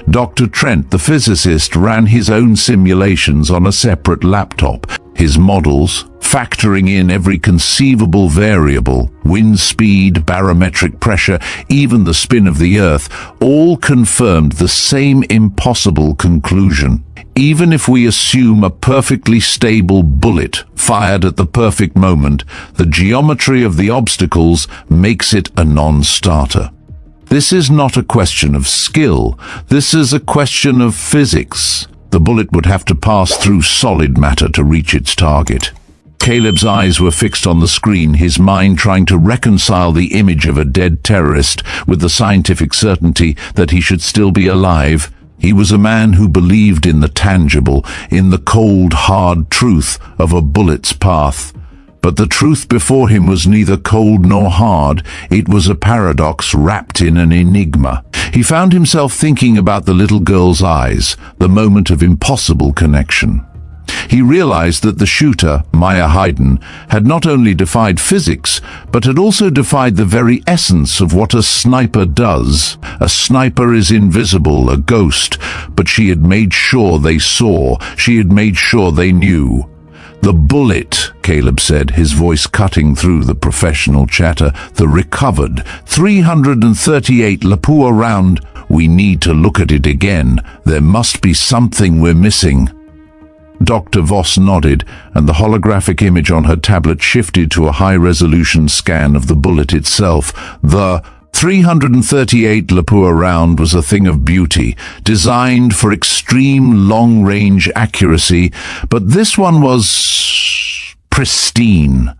Dr. Trent, the physicist, ran his own simulations on a separate laptop. His models, factoring in every conceivable variable, wind speed, barometric pressure, even the spin of the Earth, all confirmed the same impossible conclusion. Even if we assume a perfectly stable bullet fired at the perfect moment, the geometry of the obstacles makes it a non-starter. This is not a question of skill. This is a question of physics. The bullet would have to pass through solid matter to reach its target. Caleb's eyes were fixed on the screen, his mind trying to reconcile the image of a dead terrorist with the scientific certainty that he should still be alive. He was a man who believed in the tangible, in the cold, hard truth of a bullet's path. But the truth before him was neither cold nor hard. It was a paradox wrapped in an enigma. He found himself thinking about the little girl's eyes, the moment of impossible connection. He realized that the shooter, Maya Hayden, had not only defied physics, but had also defied the very essence of what a sniper does. A sniper is invisible, a ghost, but she had made sure they saw, she had made sure they knew. "The bullet," Caleb said, his voice cutting through the professional chatter, "the recovered 338 Lapua round. We need to look at it again. There must be something we're missing." Dr. Voss nodded, and the holographic image on her tablet shifted to a high-resolution scan of the bullet itself. The 338 Lapua round was a thing of beauty, designed for extreme long-range accuracy, but this one was pristine.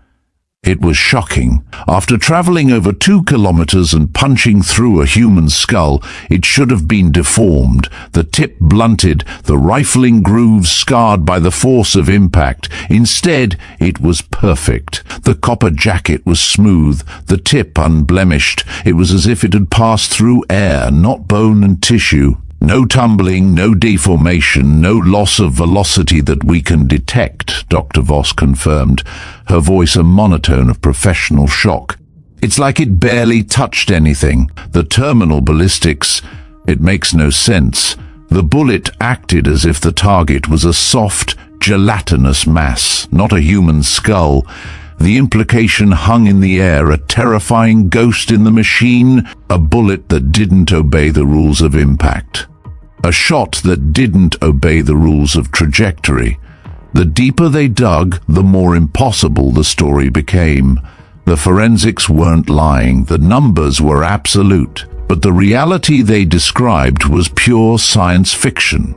It was shocking. After traveling over 2 kilometers and punching through a human skull, it should have been deformed, the tip blunted, the rifling grooves scarred by the force of impact. Instead, it was perfect. The copper jacket was smooth, the tip unblemished. It was as if it had passed through air, not bone and tissue. No tumbling, no deformation, no loss of velocity that we can detect, Dr. Voss confirmed, her voice a monotone of professional shock. "It's like it barely touched anything. The terminal ballistics, it makes no sense. The bullet acted as if the target was a soft, gelatinous mass, not a human skull. The implication hung in the air, a terrifying ghost in the machine, a bullet that didn't obey the rules of impact. A shot that didn't obey the rules of trajectory. The deeper they dug, the more impossible the story became. The forensics weren't lying, the numbers were absolute, but the reality they described was pure science fiction.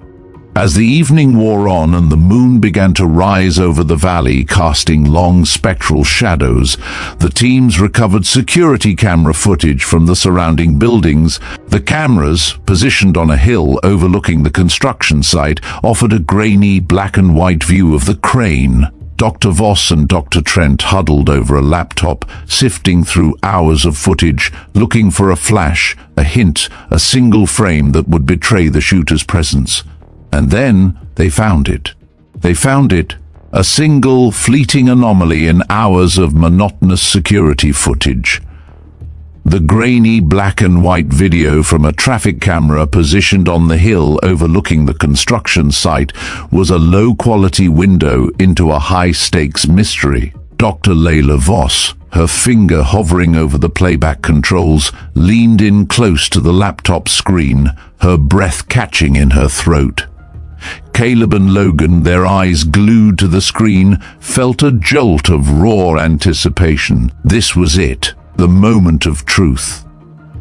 As the evening wore on and the moon began to rise over the valley, casting long spectral shadows, the teams recovered security camera footage from the surrounding buildings. The cameras, positioned on a hill overlooking the construction site, offered a grainy black and white view of the crane. Dr. Voss and Dr. Trent huddled over a laptop, sifting through hours of footage, looking for a flash, a hint, a single frame that would betray the shooter's presence. And then they found it. They found it. A single, fleeting anomaly in hours of monotonous security footage. The grainy black and white video from a traffic camera positioned on the hill overlooking the construction site was a low-quality window into a high-stakes mystery. Dr. Layla Voss, her finger hovering over the playback controls, leaned in close to the laptop screen, her breath catching in her throat. Caleb and Logan, their eyes glued to the screen, felt a jolt of raw anticipation. This was it, the moment of truth.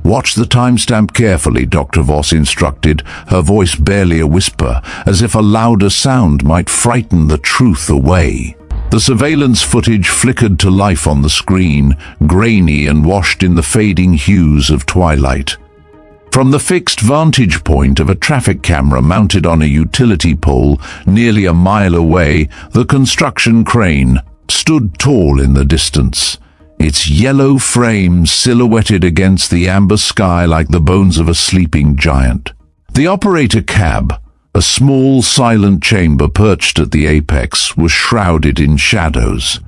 "Watch the timestamp carefully," Dr. Voss instructed, her voice barely a whisper, as if a louder sound might frighten the truth away. The surveillance footage flickered to life on the screen, grainy and washed in the fading hues of twilight. From the fixed vantage point of a traffic camera mounted on a utility pole nearly a mile away, the construction crane stood tall in the distance, its yellow frame silhouetted against the amber sky like the bones of a sleeping giant. The operator cab, a small silent chamber perched at the apex, was shrouded in shadows.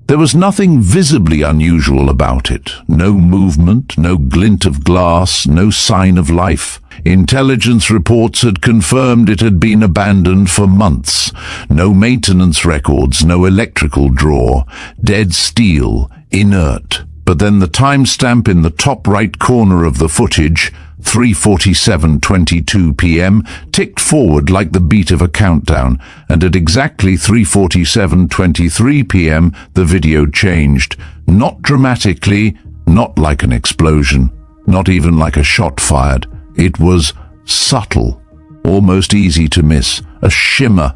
There was nothing visibly unusual about it. No movement, no glint of glass, no sign of life. Intelligence reports had confirmed it had been abandoned for months. No maintenance records, no electrical drawer. Dead steel, inert. But then the timestamp in the top right corner of the footage, 3:47:22 p.m., ticked forward like the beat of a countdown, and at exactly 3:47:23 p.m. the video changed. Not dramatically, not like an explosion, not even like a shot fired. It was subtle, almost easy to miss, a shimmer,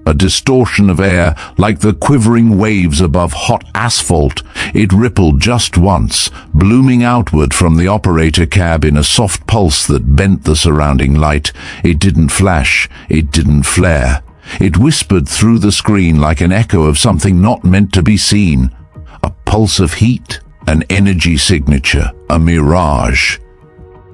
a distortion of air like the quivering waves above hot asphalt. It rippled just once, blooming outward from the operator cab in a soft pulse that bent the surrounding light. It didn't flash, it didn't flare. It whispered through the screen like an echo of something not meant to be seen. A pulse of heat, an energy signature, a mirage.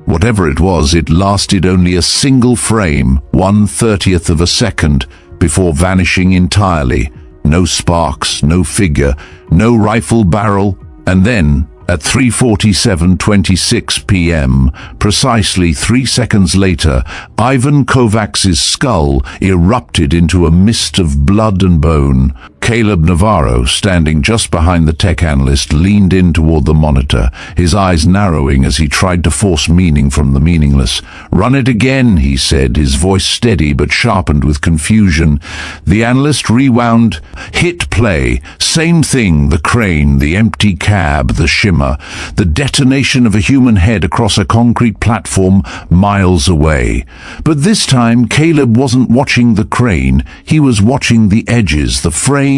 Whatever it was, it lasted only a single frame, 1/30th of a second, before vanishing entirely. No sparks, no figure, no rifle barrel, and then, at 3:47:26 p.m., precisely 3 seconds later, Ivan Kovacs's skull erupted into a mist of blood and bone. Caleb Navarro, standing just behind the tech analyst, leaned in toward the monitor, his eyes narrowing as he tried to force meaning from the meaningless. "Run it again," he said, his voice steady but sharpened with confusion. The analyst rewound. Hit play. Same thing, the crane, the empty cab, the shimmer, the detonation of a human head across a concrete platform miles away. But this time, Caleb wasn't watching the crane. He was watching the edges, the frame,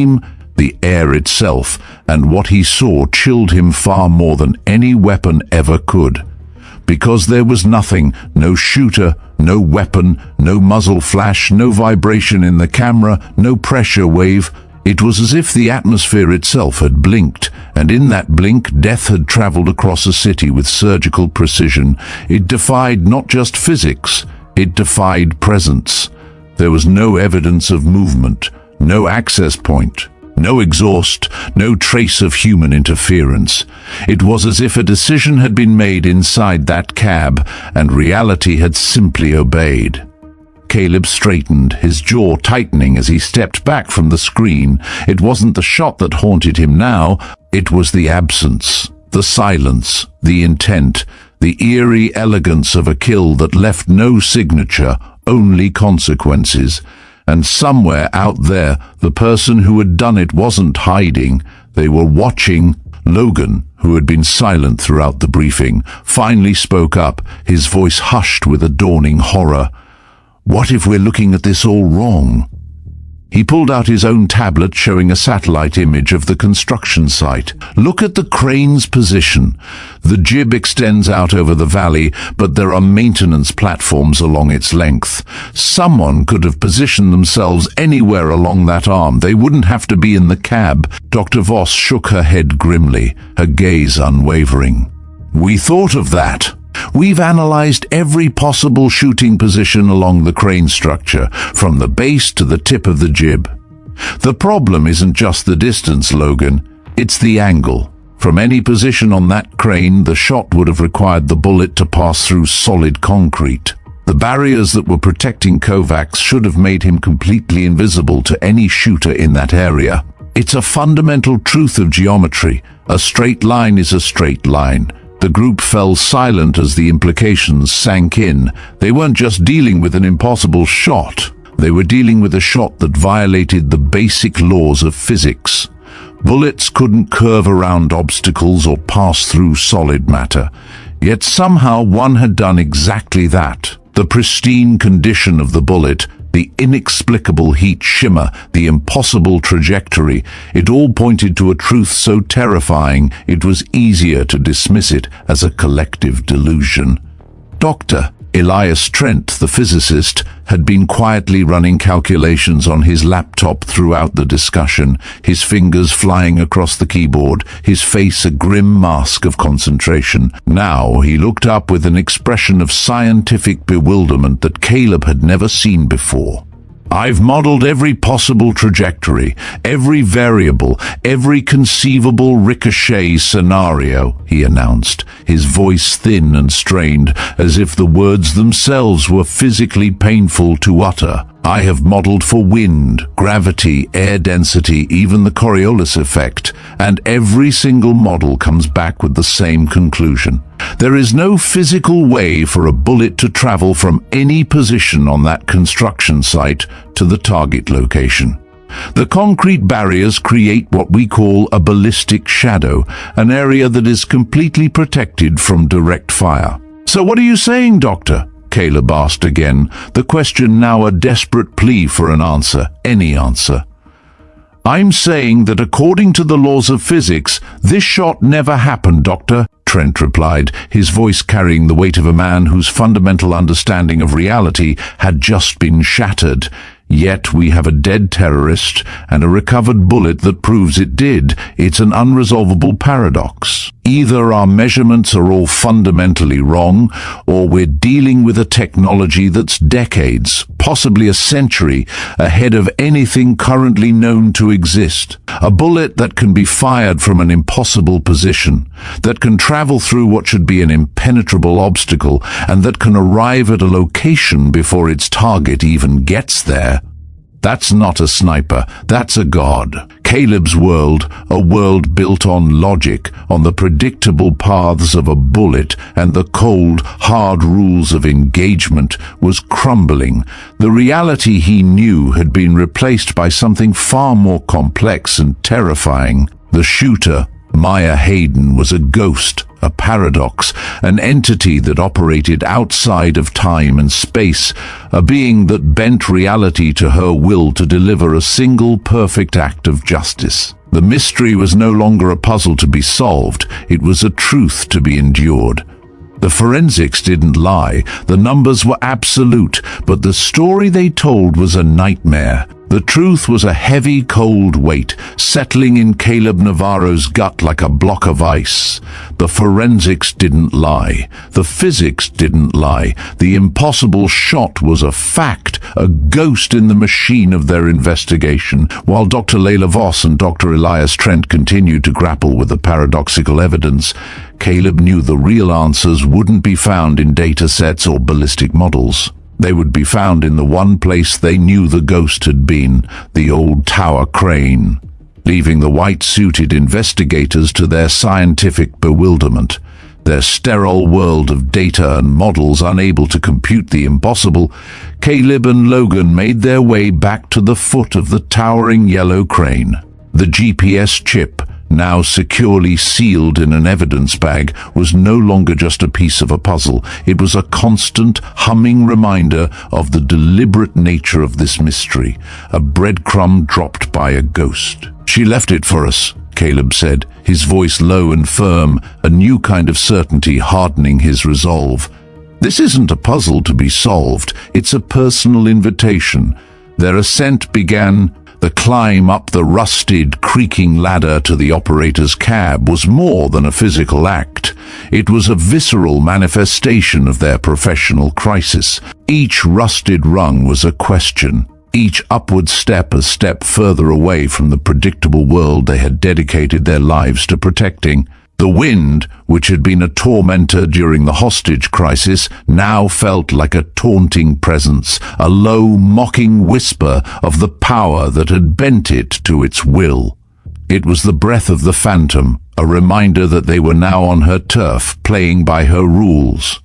the air itself, and what he saw chilled him far more than any weapon ever could. Because there was nothing, no shooter, no weapon, no muzzle flash, no vibration in the camera, no pressure wave. It was as if the atmosphere itself had blinked, and in that blink, death had traveled across a city with surgical precision. It defied not just physics, it defied presence. There was no evidence of movement, no access point, no exhaust, no trace of human interference. It was as if a decision had been made inside that cab, and reality had simply obeyed. Caleb straightened, his jaw tightening as he stepped back from the screen. It wasn't the shot that haunted him now, it was the absence, the silence, the intent, the eerie elegance of a kill that left no signature, only consequences. And somewhere out there, the person who had done it wasn't hiding. They were watching. Logan, who had been silent throughout the briefing, finally spoke up, his voice hushed with a dawning horror. "What if we're looking at this all wrong?" He pulled out his own tablet showing a satellite image of the construction site. Look at the crane's position. The jib extends out over the valley, but there are maintenance platforms along its length. Someone could have positioned themselves anywhere along that arm. They wouldn't have to be in the cab. Dr. Voss shook her head grimly, her gaze unwavering. We thought of that. We've analyzed every possible shooting position along the crane structure, from the base to the tip of the jib. The problem isn't just the distance, Logan. It's the angle. From any position on that crane, the shot would have required the bullet to pass through solid concrete. The barriers that were protecting Kovacs should have made him completely invisible to any shooter in that area. It's a fundamental truth of geometry. A straight line is a straight line. The group fell silent as the implications sank in. They weren't just dealing with an impossible shot. They were dealing with a shot that violated the basic laws of physics. Bullets couldn't curve around obstacles or pass through solid matter. Yet somehow one had done exactly that. The pristine condition of the bullet, the inexplicable heat shimmer, the impossible trajectory, it all pointed to a truth so terrifying it was easier to dismiss it as a collective delusion. Dr. Elias Trent, the physicist, had been quietly running calculations on his laptop throughout the discussion, his fingers flying across the keyboard, his face a grim mask of concentration. Now he looked up with an expression of scientific bewilderment that Caleb had never seen before. I've modeled every possible trajectory, every variable, every conceivable ricochet scenario, he announced, his voice thin and strained, as if the words themselves were physically painful to utter. I have modeled for wind, gravity, air density, even the Coriolis effect, and every single model comes back with the same conclusion. There is no physical way for a bullet to travel from any position on that construction site to the target location. The concrete barriers create what we call a ballistic shadow, an area that is completely protected from direct fire. So what are you saying, Doctor? Caleb asked again, the question now a desperate plea for an answer, any answer. I'm saying that according to the laws of physics, this shot never happened, Doctor, Trent replied, his voice carrying the weight of a man whose fundamental understanding of reality had just been shattered. Yet we have a dead terrorist and a recovered bullet that proves it did. It's an unresolvable paradox. Either our measurements are all fundamentally wrong, or we're dealing with a technology that's decades, possibly a century, ahead of anything currently known to exist. A bullet that can be fired from an impossible position, that can travel through what should be an impenetrable obstacle, and that can arrive at a location before its target even gets there. That's not a sniper, that's a god. Caleb's world, a world built on logic, on the predictable paths of a bullet and the cold, hard rules of engagement, was crumbling. The reality he knew had been replaced by something far more complex and terrifying. The shooter, Maya Hayden, was a ghost, a paradox, an entity that operated outside of time and space, a being that bent reality to her will to deliver a single perfect act of justice. The mystery was no longer a puzzle to be solved, it was a truth to be endured. The forensics didn't lie, the numbers were absolute, but the story they told was a nightmare. The truth was a heavy, cold weight, settling in Caleb Navarro's gut like a block of ice. The forensics didn't lie. The physics didn't lie. The impossible shot was a fact, a ghost in the machine of their investigation. While Dr. Layla Voss and Dr. Elias Trent continued to grapple with the paradoxical evidence, Caleb knew the real answers wouldn't be found in data sets or ballistic models. They would be found in the one place they knew the ghost had been, the old tower crane, leaving the white-suited investigators to their scientific bewilderment. Their sterile world of data and models unable to compute the impossible, Caleb and Logan made their way back to the foot of the towering yellow crane. The GPS chip, now securely sealed in an evidence bag, was no longer just a piece of a puzzle. It was a constant, humming reminder of the deliberate nature of this mystery, a breadcrumb dropped by a ghost. "She left it for us," Caleb said, his voice low and firm, a new kind of certainty hardening his resolve. "This isn't a puzzle to be solved, it's a personal invitation." Their ascent began. The climb up the rusted, creaking ladder to the operator's cab was more than a physical act. It was a visceral manifestation of their professional crisis. Each rusted rung was a question, each upward step a step further away from the predictable world they had dedicated their lives to protecting. The wind, which had been a tormentor during the hostage crisis, now felt like a taunting presence, a low, mocking whisper of the power that had bent it to its will. It was the breath of the phantom, a reminder that they were now on her turf, playing by her rules.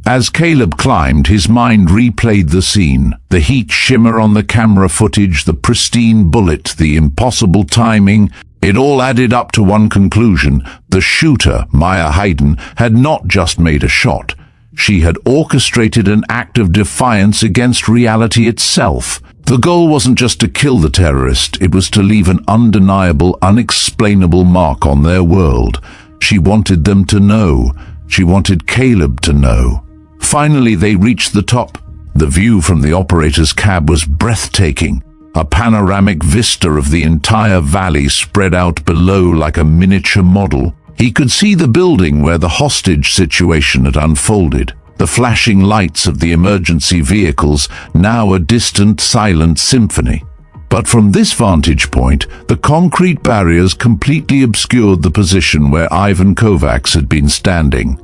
As Caleb climbed, his mind replayed the scene. The heat shimmer on the camera footage, the pristine bullet, the impossible timing. It all added up to one conclusion. The shooter, Maya Hayden, had not just made a shot. She had orchestrated an act of defiance against reality itself. The goal wasn't just to kill the terrorist, it was to leave an undeniable, unexplainable mark on their world. She wanted them to know. She wanted Caleb to know. Finally, they reached the top. The view from the operator's cab was breathtaking. A panoramic vista of the entire valley spread out below like a miniature model. He could see the building where the hostage situation had unfolded, the flashing lights of the emergency vehicles, now a distant, silent symphony. But from this vantage point, the concrete barriers completely obscured the position where Ivan Kovacs had been standing.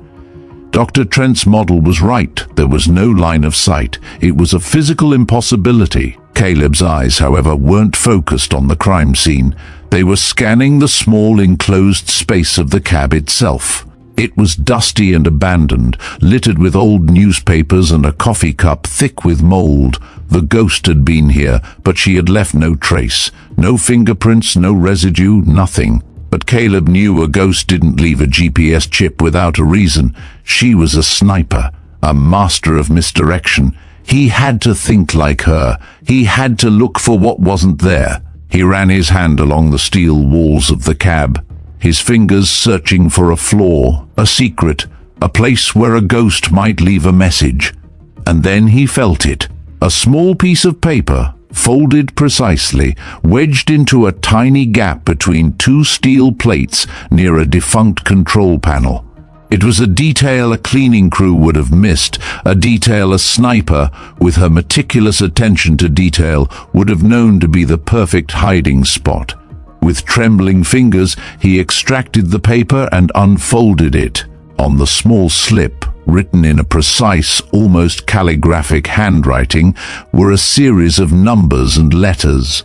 Dr. Trent's model was right. There was no line of sight. It was a physical impossibility. Caleb's eyes, however, weren't focused on the crime scene. They were scanning the small enclosed space of the cab itself. It was dusty and abandoned, littered with old newspapers and a coffee cup thick with mold. The ghost had been here, but she had left no trace. No fingerprints, no residue, nothing. But Caleb knew a ghost didn't leave a GPS chip without a reason. She was a sniper, a master of misdirection. He had to think like her. He had to look for what wasn't there. He ran his hand along the steel walls of the cab, his fingers searching for a flaw, a secret, a place where a ghost might leave a message. And then he felt it. A small piece of paper, folded precisely, wedged into a tiny gap between two steel plates near a defunct control panel. It was a detail a cleaning crew would have missed, a detail a sniper, with her meticulous attention to detail, would have known to be the perfect hiding spot. With trembling fingers, he extracted the paper and unfolded it. On the small slip, written in a precise, almost calligraphic handwriting, were a series of numbers and letters.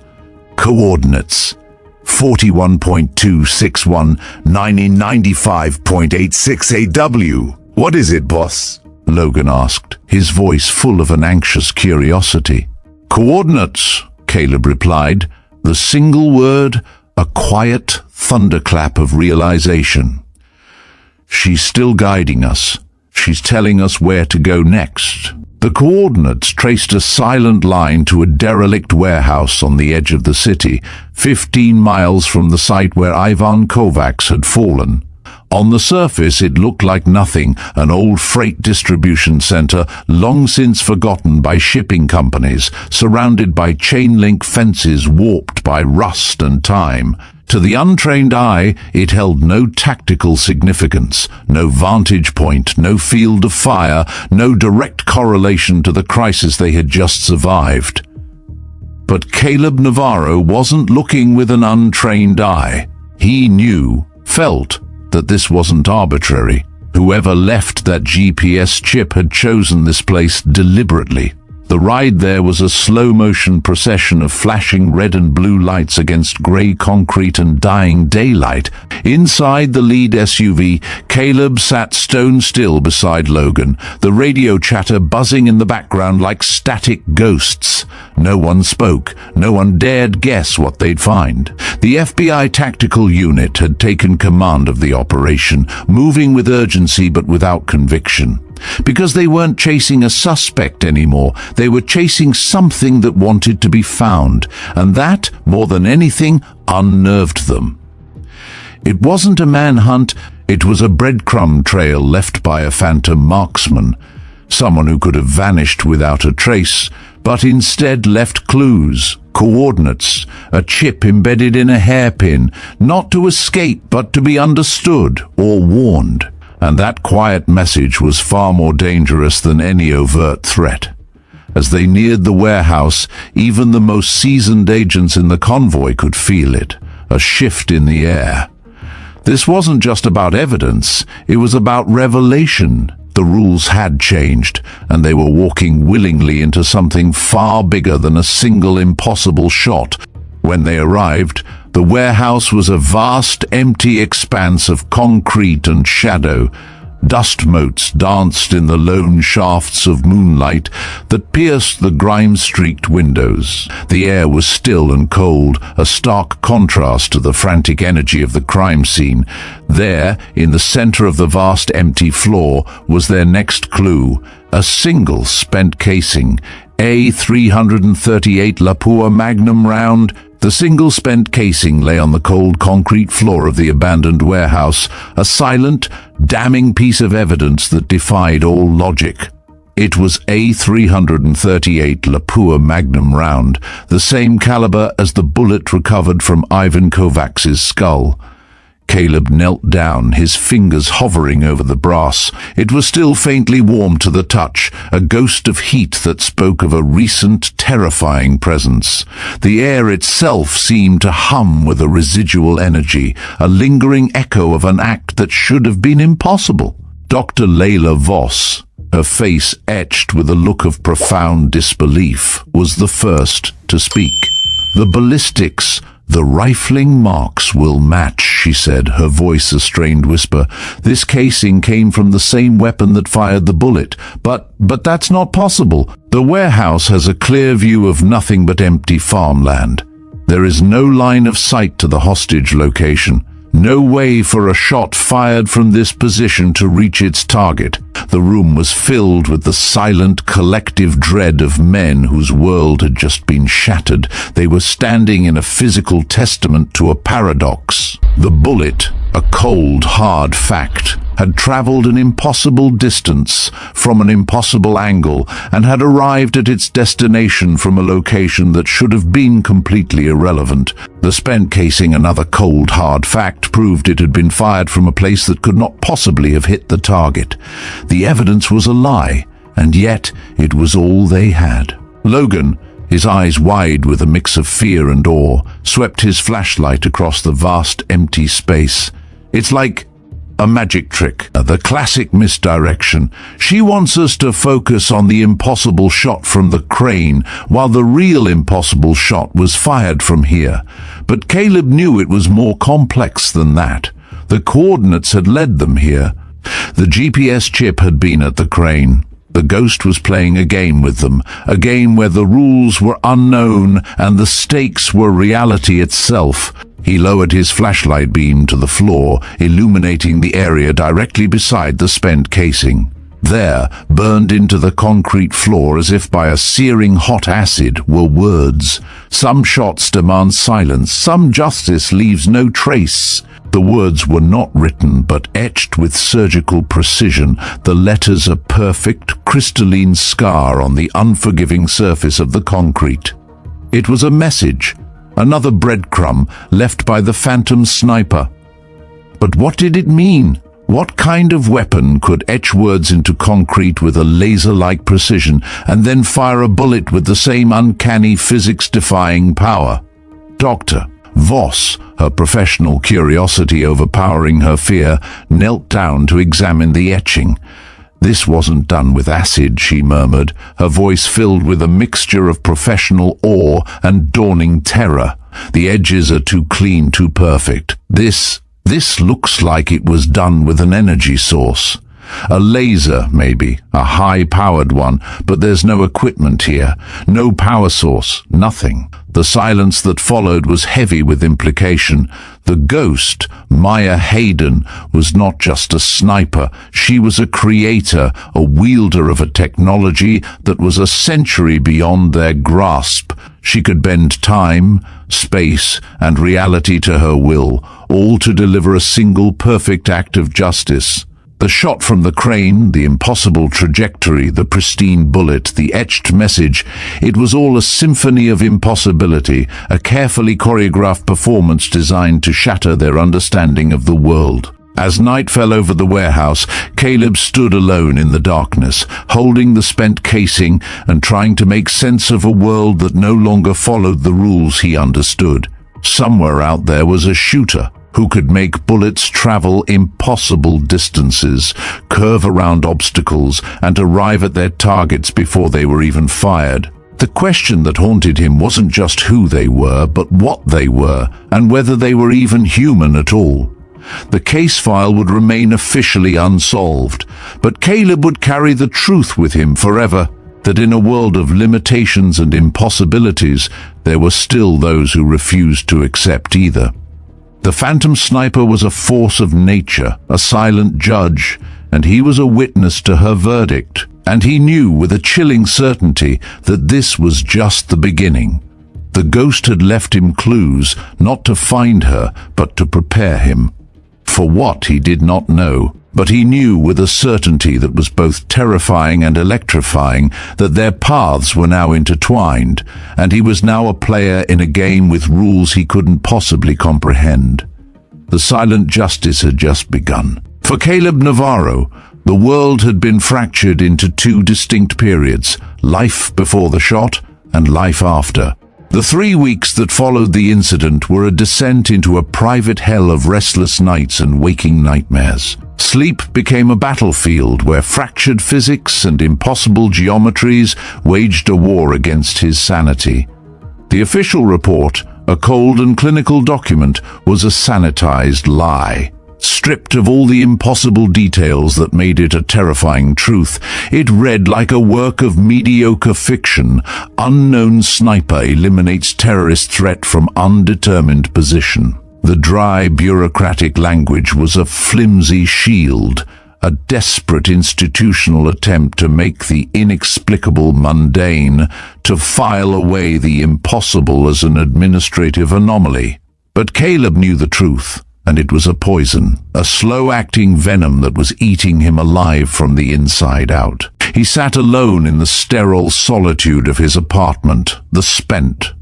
Coordinates: 41.261 1995.86 AW. "What is it, boss?" Logan asked, his voice full of an anxious curiosity. "Coordinates," Caleb replied, the single word, a quiet thunderclap of realization. "She's still guiding us. She's telling us where to go next." The coordinates traced a silent line to a derelict warehouse on the edge of the city, 15 miles from the site where Ivan Kovacs had fallen. On the surface, it looked like nothing, an old freight distribution center long since forgotten by shipping companies, surrounded by chain-link fences warped by rust and time. To the untrained eye, it held no tactical significance, no vantage point, no field of fire, no direct correlation to the crisis they had just survived. But Caleb Navarro wasn't looking with an untrained eye. He knew, felt, that this wasn't arbitrary. Whoever left that GPS chip had chosen this place deliberately. The ride there was a slow-motion procession of flashing red and blue lights against grey concrete and dying daylight. Inside the lead SUV, Caleb sat stone still beside Logan, the radio chatter buzzing in the background like static ghosts. No one spoke. No one dared guess what they'd find. The FBI tactical unit had taken command of the operation, moving with urgency but without conviction. Because they weren't chasing a suspect anymore, they were chasing something that wanted to be found, and that, more than anything, unnerved them. It wasn't a manhunt, it was a breadcrumb trail left by a phantom marksman, someone who could have vanished without a trace, but instead left clues, coordinates, a chip embedded in a hairpin, not to escape but to be understood or warned. And that quiet message was far more dangerous than any overt threat. As they neared the warehouse, even the most seasoned agents in the convoy could feel it, a shift in the air. This wasn't just about evidence, it was about revelation. The rules had changed, and they were walking willingly into something far bigger than a single impossible shot. When they arrived, the warehouse was a vast, empty expanse of concrete and shadow. Dust motes danced in the lone shafts of moonlight that pierced the grime-streaked windows. The air was still and cold, a stark contrast to the frantic energy of the crime scene. There, in the center of the vast empty floor, was their next clue, a single spent casing, A338 Lapua Magnum round. The single spent casing lay on the cold concrete floor of the abandoned warehouse, a silent, damning piece of evidence that defied all logic. It was A338 Lapua Magnum round, the same caliber as the bullet recovered from Ivan Kovacs's skull. Caleb knelt down, his fingers hovering over the brass. It was still faintly warm to the touch, a ghost of heat that spoke of a recent, terrifying presence. The air itself seemed to hum with a residual energy, a lingering echo of an act that should have been impossible. Dr. Layla Voss, her face etched with a look of profound disbelief, was the first to speak. "The ballistics, the rifling marks will match," she said, her voice a strained whisper. "This casing came from the same weapon that fired the bullet. But that's not possible. The warehouse has a clear view of nothing but empty farmland. There is no line of sight to the hostage location. No way for a shot fired from this position to reach its target." The room was filled with the silent, collective dread of men whose world had just been shattered. They were standing in a physical testament to a paradox. The bullet, a cold, hard fact, had traveled an impossible distance from an impossible angle and had arrived at its destination from a location that should have been completely irrelevant. The spent casing, another cold, hard fact, proved it had been fired from a place that could not possibly have hit the target. The evidence was a lie, and yet it was all they had. Logan, his eyes wide with a mix of fear and awe, swept his flashlight across the vast empty space. "It's like a magic trick, the classic misdirection. She wants us to focus on the impossible shot from the crane, while the real impossible shot was fired from here." But Caleb knew it was more complex than that. The coordinates had led them here. The GPS chip had been at the crane. The ghost was playing a game with them, a game where the rules were unknown and the stakes were reality itself. He lowered his flashlight beam to the floor, illuminating the area directly beside the spent casing. There, burned into the concrete floor as if by a searing hot acid, were words. "Some shots demand silence, some justice leaves no trace." The words were not written, but etched with surgical precision, the letters a perfect, crystalline scar on the unforgiving surface of the concrete. It was a message, another breadcrumb left by the phantom sniper. But what did it mean? What kind of weapon could etch words into concrete with a laser-like precision and then fire a bullet with the same uncanny physics-defying power? Dr. Voss, her professional curiosity overpowering her fear, knelt down to examine the etching. "This wasn't done with acid," she murmured, her voice filled with a mixture of professional awe and dawning terror. "The edges are too clean, too perfect. This looks like it was done with an energy source. A laser, maybe, a high-powered one, but there's no equipment here, no power source, nothing." The silence that followed was heavy with implication. The ghost, Maya Hayden, was not just a sniper. She was a creator, a wielder of a technology that was a century beyond their grasp. She could bend time, space, and reality to her will, all to deliver a single perfect act of justice. The shot from the crane, the impossible trajectory, the pristine bullet, the etched message, it was all a symphony of impossibility, a carefully choreographed performance designed to shatter their understanding of the world. As night fell over the warehouse, Caleb stood alone in the darkness, holding the spent casing and trying to make sense of a world that no longer followed the rules he understood. Somewhere out there was a shooter who could make bullets travel impossible distances, curve around obstacles, and arrive at their targets before they were even fired. The question that haunted him wasn't just who they were, but what they were, and whether they were even human at all. The case file would remain officially unsolved, but Caleb would carry the truth with him forever, that in a world of limitations and impossibilities, there were still those who refused to accept either. The phantom sniper was a force of nature, a silent judge, and he was a witness to her verdict. And he knew with a chilling certainty that this was just the beginning. The ghost had left him clues, not to find her, but to prepare him. For what, he did not know, but he knew with a certainty that was both terrifying and electrifying that their paths were now intertwined, and he was now a player in a game with rules he couldn't possibly comprehend. The silent justice had just begun. For Caleb Navarro, the world had been fractured into two distinct periods, life before the shot and life after. The 3 weeks that followed the incident were a descent into a private hell of restless nights and waking nightmares. Sleep became a battlefield where fractured physics and impossible geometries waged a war against his sanity. The official report, a cold and clinical document, was a sanitized lie. Stripped of all the impossible details that made it a terrifying truth, it read like a work of mediocre fiction. Unknown sniper eliminates terrorist threat from undetermined position. The dry, bureaucratic language was a flimsy shield, a desperate institutional attempt to make the inexplicable mundane, to file away the impossible as an administrative anomaly. But Caleb knew the truth. And it was a poison, a slow-acting venom that was eating him alive from the inside out. He sat alone in the sterile solitude of his apartment, the spent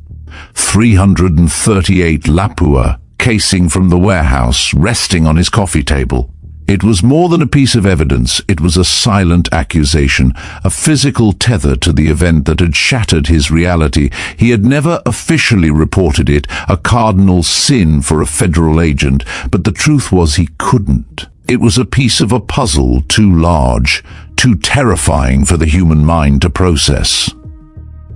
338 Lapua casing from the warehouse resting on his coffee table. It was more than a piece of evidence, it was a silent accusation, a physical tether to the event that had shattered his reality. He had never officially reported it, a cardinal sin for a federal agent, but the truth was he couldn't. It was a piece of a puzzle too large, too terrifying for the human mind to process.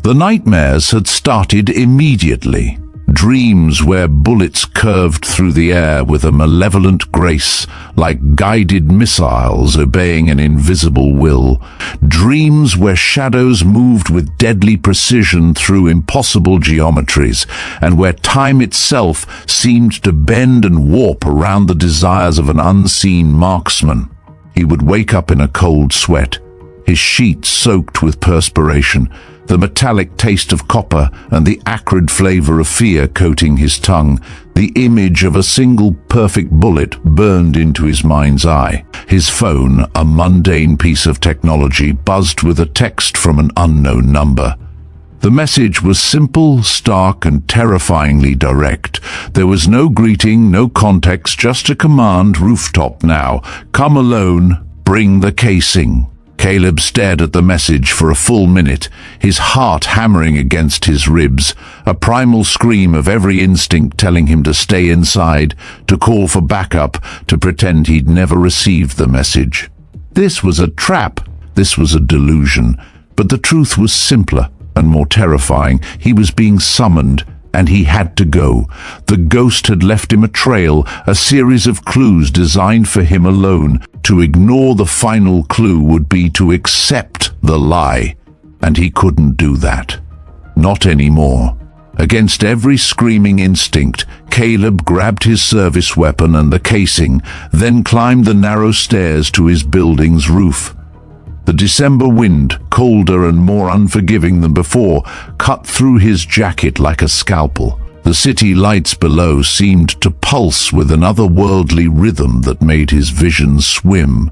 The nightmares had started immediately. Dreams where bullets curved through the air with a malevolent grace, like guided missiles obeying an invisible will. Dreams where shadows moved with deadly precision through impossible geometries, and where time itself seemed to bend and warp around the desires of an unseen marksman. He would wake up in a cold sweat, his sheets soaked with perspiration, the metallic taste of copper and the acrid flavor of fear coating his tongue. The image of a single perfect bullet burned into his mind's eye. His phone, a mundane piece of technology, buzzed with a text from an unknown number. The message was simple, stark, and terrifyingly direct. There was no greeting, no context, just a command: rooftop now. Come alone, bring the casing. Caleb stared at the message for a full minute, his heart hammering against his ribs, a primal scream of every instinct telling him to stay inside, to call for backup, to pretend he'd never received the message. This was a trap. This was a delusion. But the truth was simpler and more terrifying. He was being summoned, and he had to go. The ghost had left him a trail, a series of clues designed for him alone. To ignore the final clue would be to accept the lie, and he couldn't do that. Not anymore. Against every screaming instinct, Caleb grabbed his service weapon and the casing, then climbed the narrow stairs to his building's roof. The December wind, colder and more unforgiving than before, cut through his jacket like a scalpel. The city lights below seemed to pulse with an otherworldly rhythm that made his vision swim.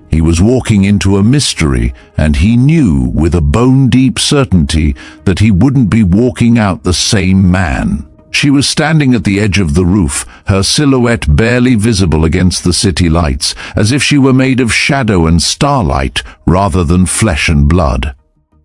He was walking into a mystery, and he knew with a bone-deep certainty that he wouldn't be walking out the same man. She was standing at the edge of the roof, her silhouette barely visible against the city lights, as if she were made of shadow and starlight rather than flesh and blood.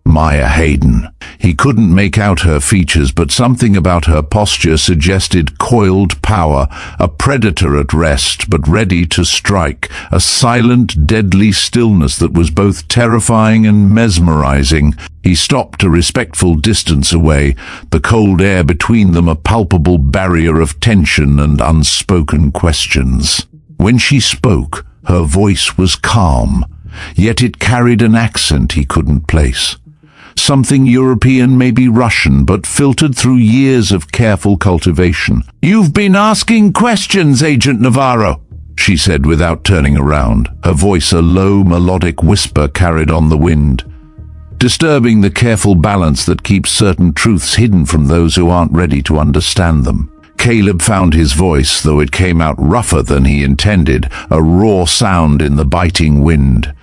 Maya Hayden. He couldn't make out her features, but something about her posture suggested coiled power, a predator at rest but ready to strike, a silent, deadly stillness that was both terrifying and mesmerizing. He stopped a respectful distance away, the cold air between them a palpable barrier of tension and unspoken questions. When she spoke, her voice was calm, yet it carried an accent he couldn't place. Something European, maybe Russian, but filtered through years of careful cultivation. "You've been asking questions, Agent Navarro," she said without turning around, her voice a low, melodic whisper carried on the wind, disturbing the careful balance that keeps certain truths hidden from those who aren't ready to understand them. Caleb found his voice, though it came out rougher than he intended, a raw sound in the biting wind.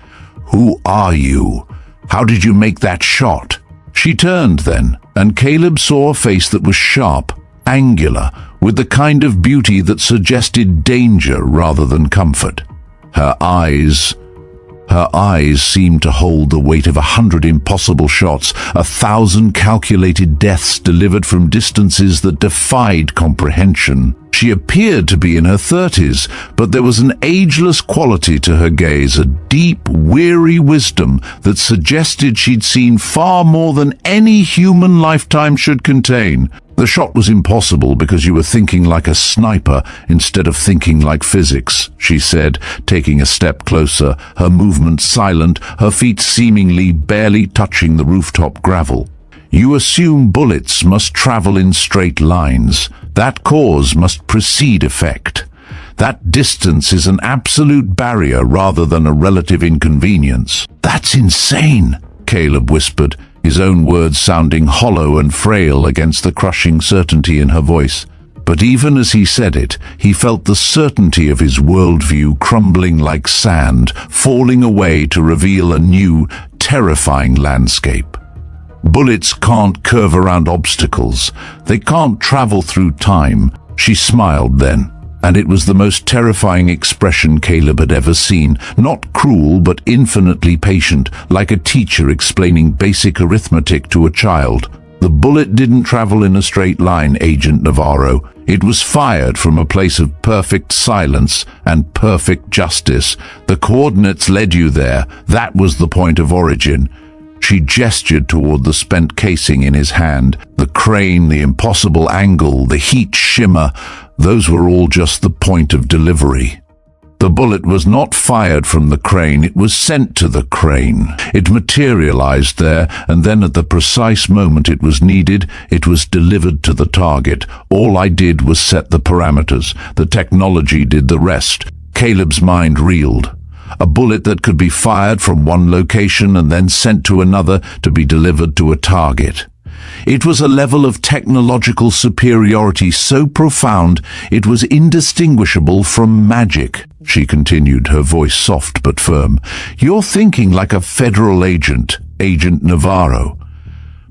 "Who are you? How did you make that shot?" She turned then, and Caleb saw a face that was sharp, angular, with the kind of beauty that suggested danger rather than comfort. Her eyes seemed to hold the weight of 100 impossible shots, 1,000 calculated deaths delivered from distances that defied comprehension. She appeared to be in her 30s, but there was an ageless quality to her gaze, a deep, weary wisdom that suggested she'd seen far more than any human lifetime should contain. "The shot was impossible because you were thinking like a sniper instead of thinking like physics," she said, taking a step closer, her movements silent, her feet seemingly barely touching the rooftop gravel. "You assume bullets must travel in straight lines. That cause must precede effect. That distance is an absolute barrier rather than a relative inconvenience." "That's insane," Caleb whispered, his own words sounding hollow and frail against the crushing certainty in her voice. But even as he said it, he felt the certainty of his worldview crumbling like sand, falling away to reveal a new, terrifying landscape. "Bullets can't curve around obstacles. They can't travel through time." She smiled then, and it was the most terrifying expression Caleb had ever seen. Not cruel, but infinitely patient, like a teacher explaining basic arithmetic to a child. "The bullet didn't travel in a straight line, Agent Navarro. It was fired from a place of perfect silence and perfect justice. The coordinates led you there. That was the point of origin." She gestured toward the spent casing in his hand. The crane, the impossible angle, the heat shimmer, those were all just the point of delivery. The bullet was not fired from the crane, it was sent to the crane. It materialized there, and then at the precise moment it was needed, it was delivered to the target. All I did was set the parameters. The technology did the rest. Caleb's mind reeled. A bullet that could be fired from one location and then sent to another to be delivered to a target. It was a level of technological superiority so profound it was indistinguishable from magic. She continued, her voice soft but firm. "You're thinking like a federal agent, Agent Navarro.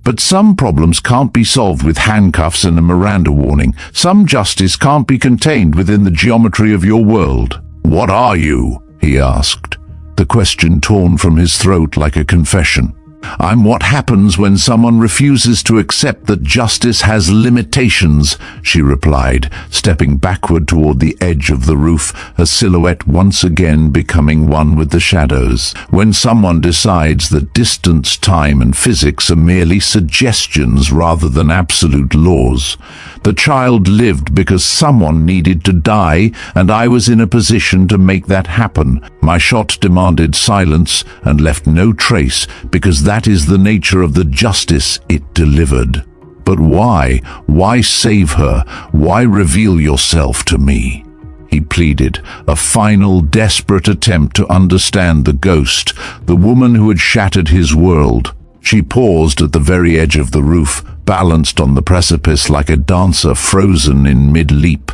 But some problems can't be solved with handcuffs and a Miranda warning. Some justice can't be contained within the geometry of your world." "What are you?" he asked, the question torn from his throat like a confession. "I'm what happens when someone refuses to accept that justice has limitations," she replied, stepping backward toward the edge of the roof, her silhouette once again becoming one with the shadows. "When someone decides that distance, time, and physics are merely suggestions rather than absolute laws. The child lived because someone needed to die, and I was in a position to make that happen. My shot demanded silence and left no trace, because that is the nature of the justice it delivered. But why? Why save her? Why reveal yourself to me?" he pleaded, a final desperate attempt to understand the ghost, the woman who had shattered his world. She paused at the very edge of the roof, balanced on the precipice like a dancer frozen in mid-leap.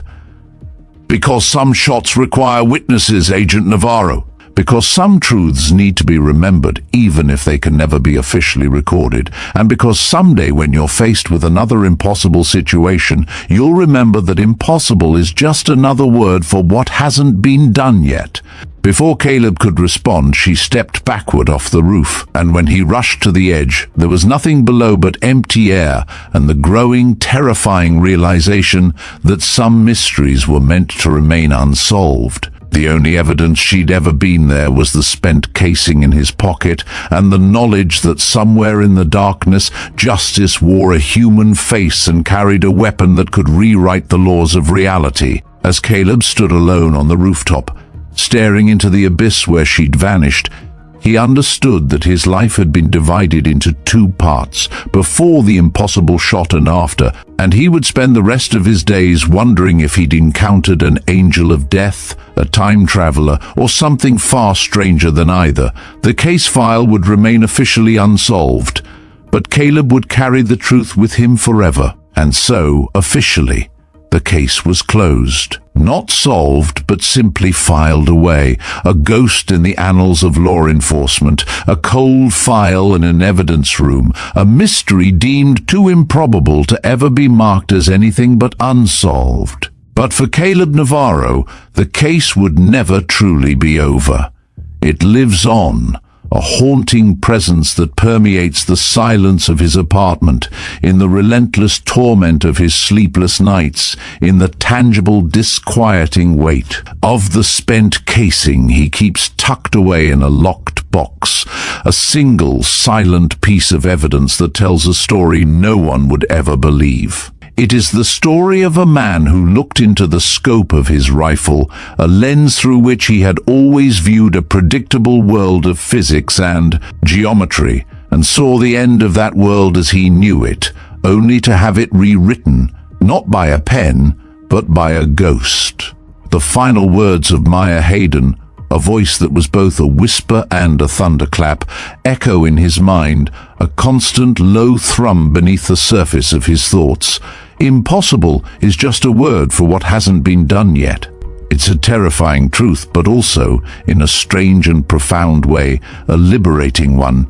"Because some shots require witnesses, Agent Navarro. Because some truths need to be remembered, even if they can never be officially recorded. And because someday when you're faced with another impossible situation, you'll remember that impossible is just another word for what hasn't been done yet." Before Caleb could respond, she stepped backward off the roof, and when he rushed to the edge, there was nothing below but empty air and the growing, terrifying realization that some mysteries were meant to remain unsolved. The only evidence she'd ever been there was the spent casing in his pocket and the knowledge that somewhere in the darkness, justice wore a human face and carried a weapon that could rewrite the laws of reality. As Caleb stood alone on the rooftop, staring into the abyss where she'd vanished, he understood that his life had been divided into two parts, before the impossible shot and after, and he would spend the rest of his days wondering if he'd encountered an angel of death, a time traveler, or something far stranger than either. The case file would remain officially unsolved, but Caleb would carry the truth with him forever, and so, officially, the case was closed. Not solved, but simply filed away, a ghost in the annals of law enforcement, a cold file in an evidence room, a mystery deemed too improbable to ever be marked as anything but unsolved. But for Caleb Navarro, the case would never truly be over. It lives on, a haunting presence that permeates the silence of his apartment, in the relentless torment of his sleepless nights, in the tangible disquieting weight of the spent casing he keeps tucked away in a locked box, a single silent piece of evidence that tells a story no one would ever believe. It is the story of a man who looked into the scope of his rifle, a lens through which he had always viewed a predictable world of physics and geometry, and saw the end of that world as he knew it, only to have it rewritten, not by a pen, but by a ghost. The final words of Maya Hayden, a voice that was both a whisper and a thunderclap, echo in his mind, a constant low thrum beneath the surface of his thoughts. Impossible is just a word for what hasn't been done yet. It's a terrifying truth, but also, in a strange and profound way, a liberating one.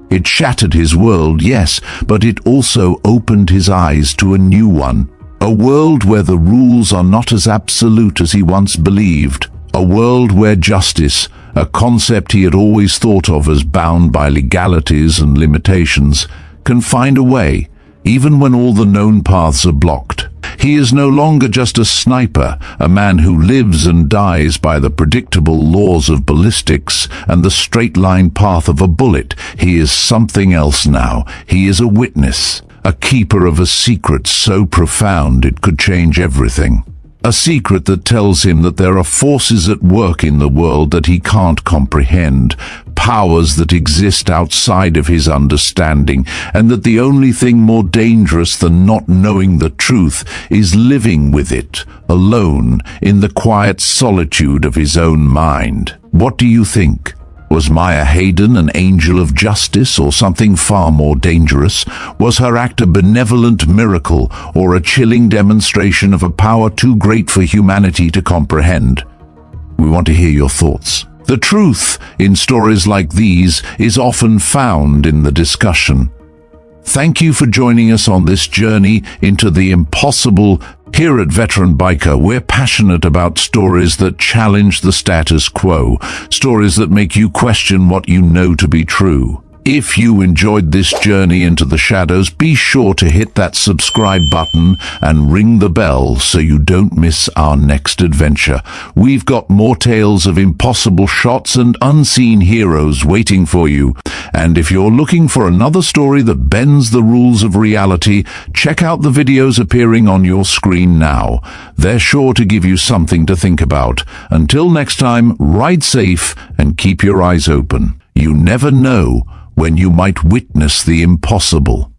It shattered his world, yes, but it also opened his eyes to a new one. A world where the rules are not as absolute as he once believed. A world where justice, a concept he had always thought of as bound by legalities and limitations, can find a way, even when all the known paths are blocked. He is no longer just a sniper, a man who lives and dies by the predictable laws of ballistics and the straight-line path of a bullet. He is something else now. He is a witness, a keeper of a secret so profound it could change everything. A secret that tells him that there are forces at work in the world that he can't comprehend, powers that exist outside of his understanding, and that the only thing more dangerous than not knowing the truth is living with it, alone, in the quiet solitude of his own mind. What do you think? Was Maya Hayden an angel of justice or something far more dangerous? Was her act a benevolent miracle or a chilling demonstration of a power too great for humanity to comprehend? We want to hear your thoughts. The truth in stories like these is often found in the discussion. Thank you for joining us on this journey into the impossible. Here at Veteran Biker, we're passionate about stories that challenge the status quo, stories that make you question what you know to be true. If you enjoyed this journey into the shadows, be sure to hit that subscribe button and ring the bell so you don't miss our next adventure. We've got more tales of impossible shots and unseen heroes waiting for you. And if you're looking for another story that bends the rules of reality, check out the videos appearing on your screen now. They're sure to give you something to think about. Until next time, ride safe and keep your eyes open. You never know when you might witness the impossible.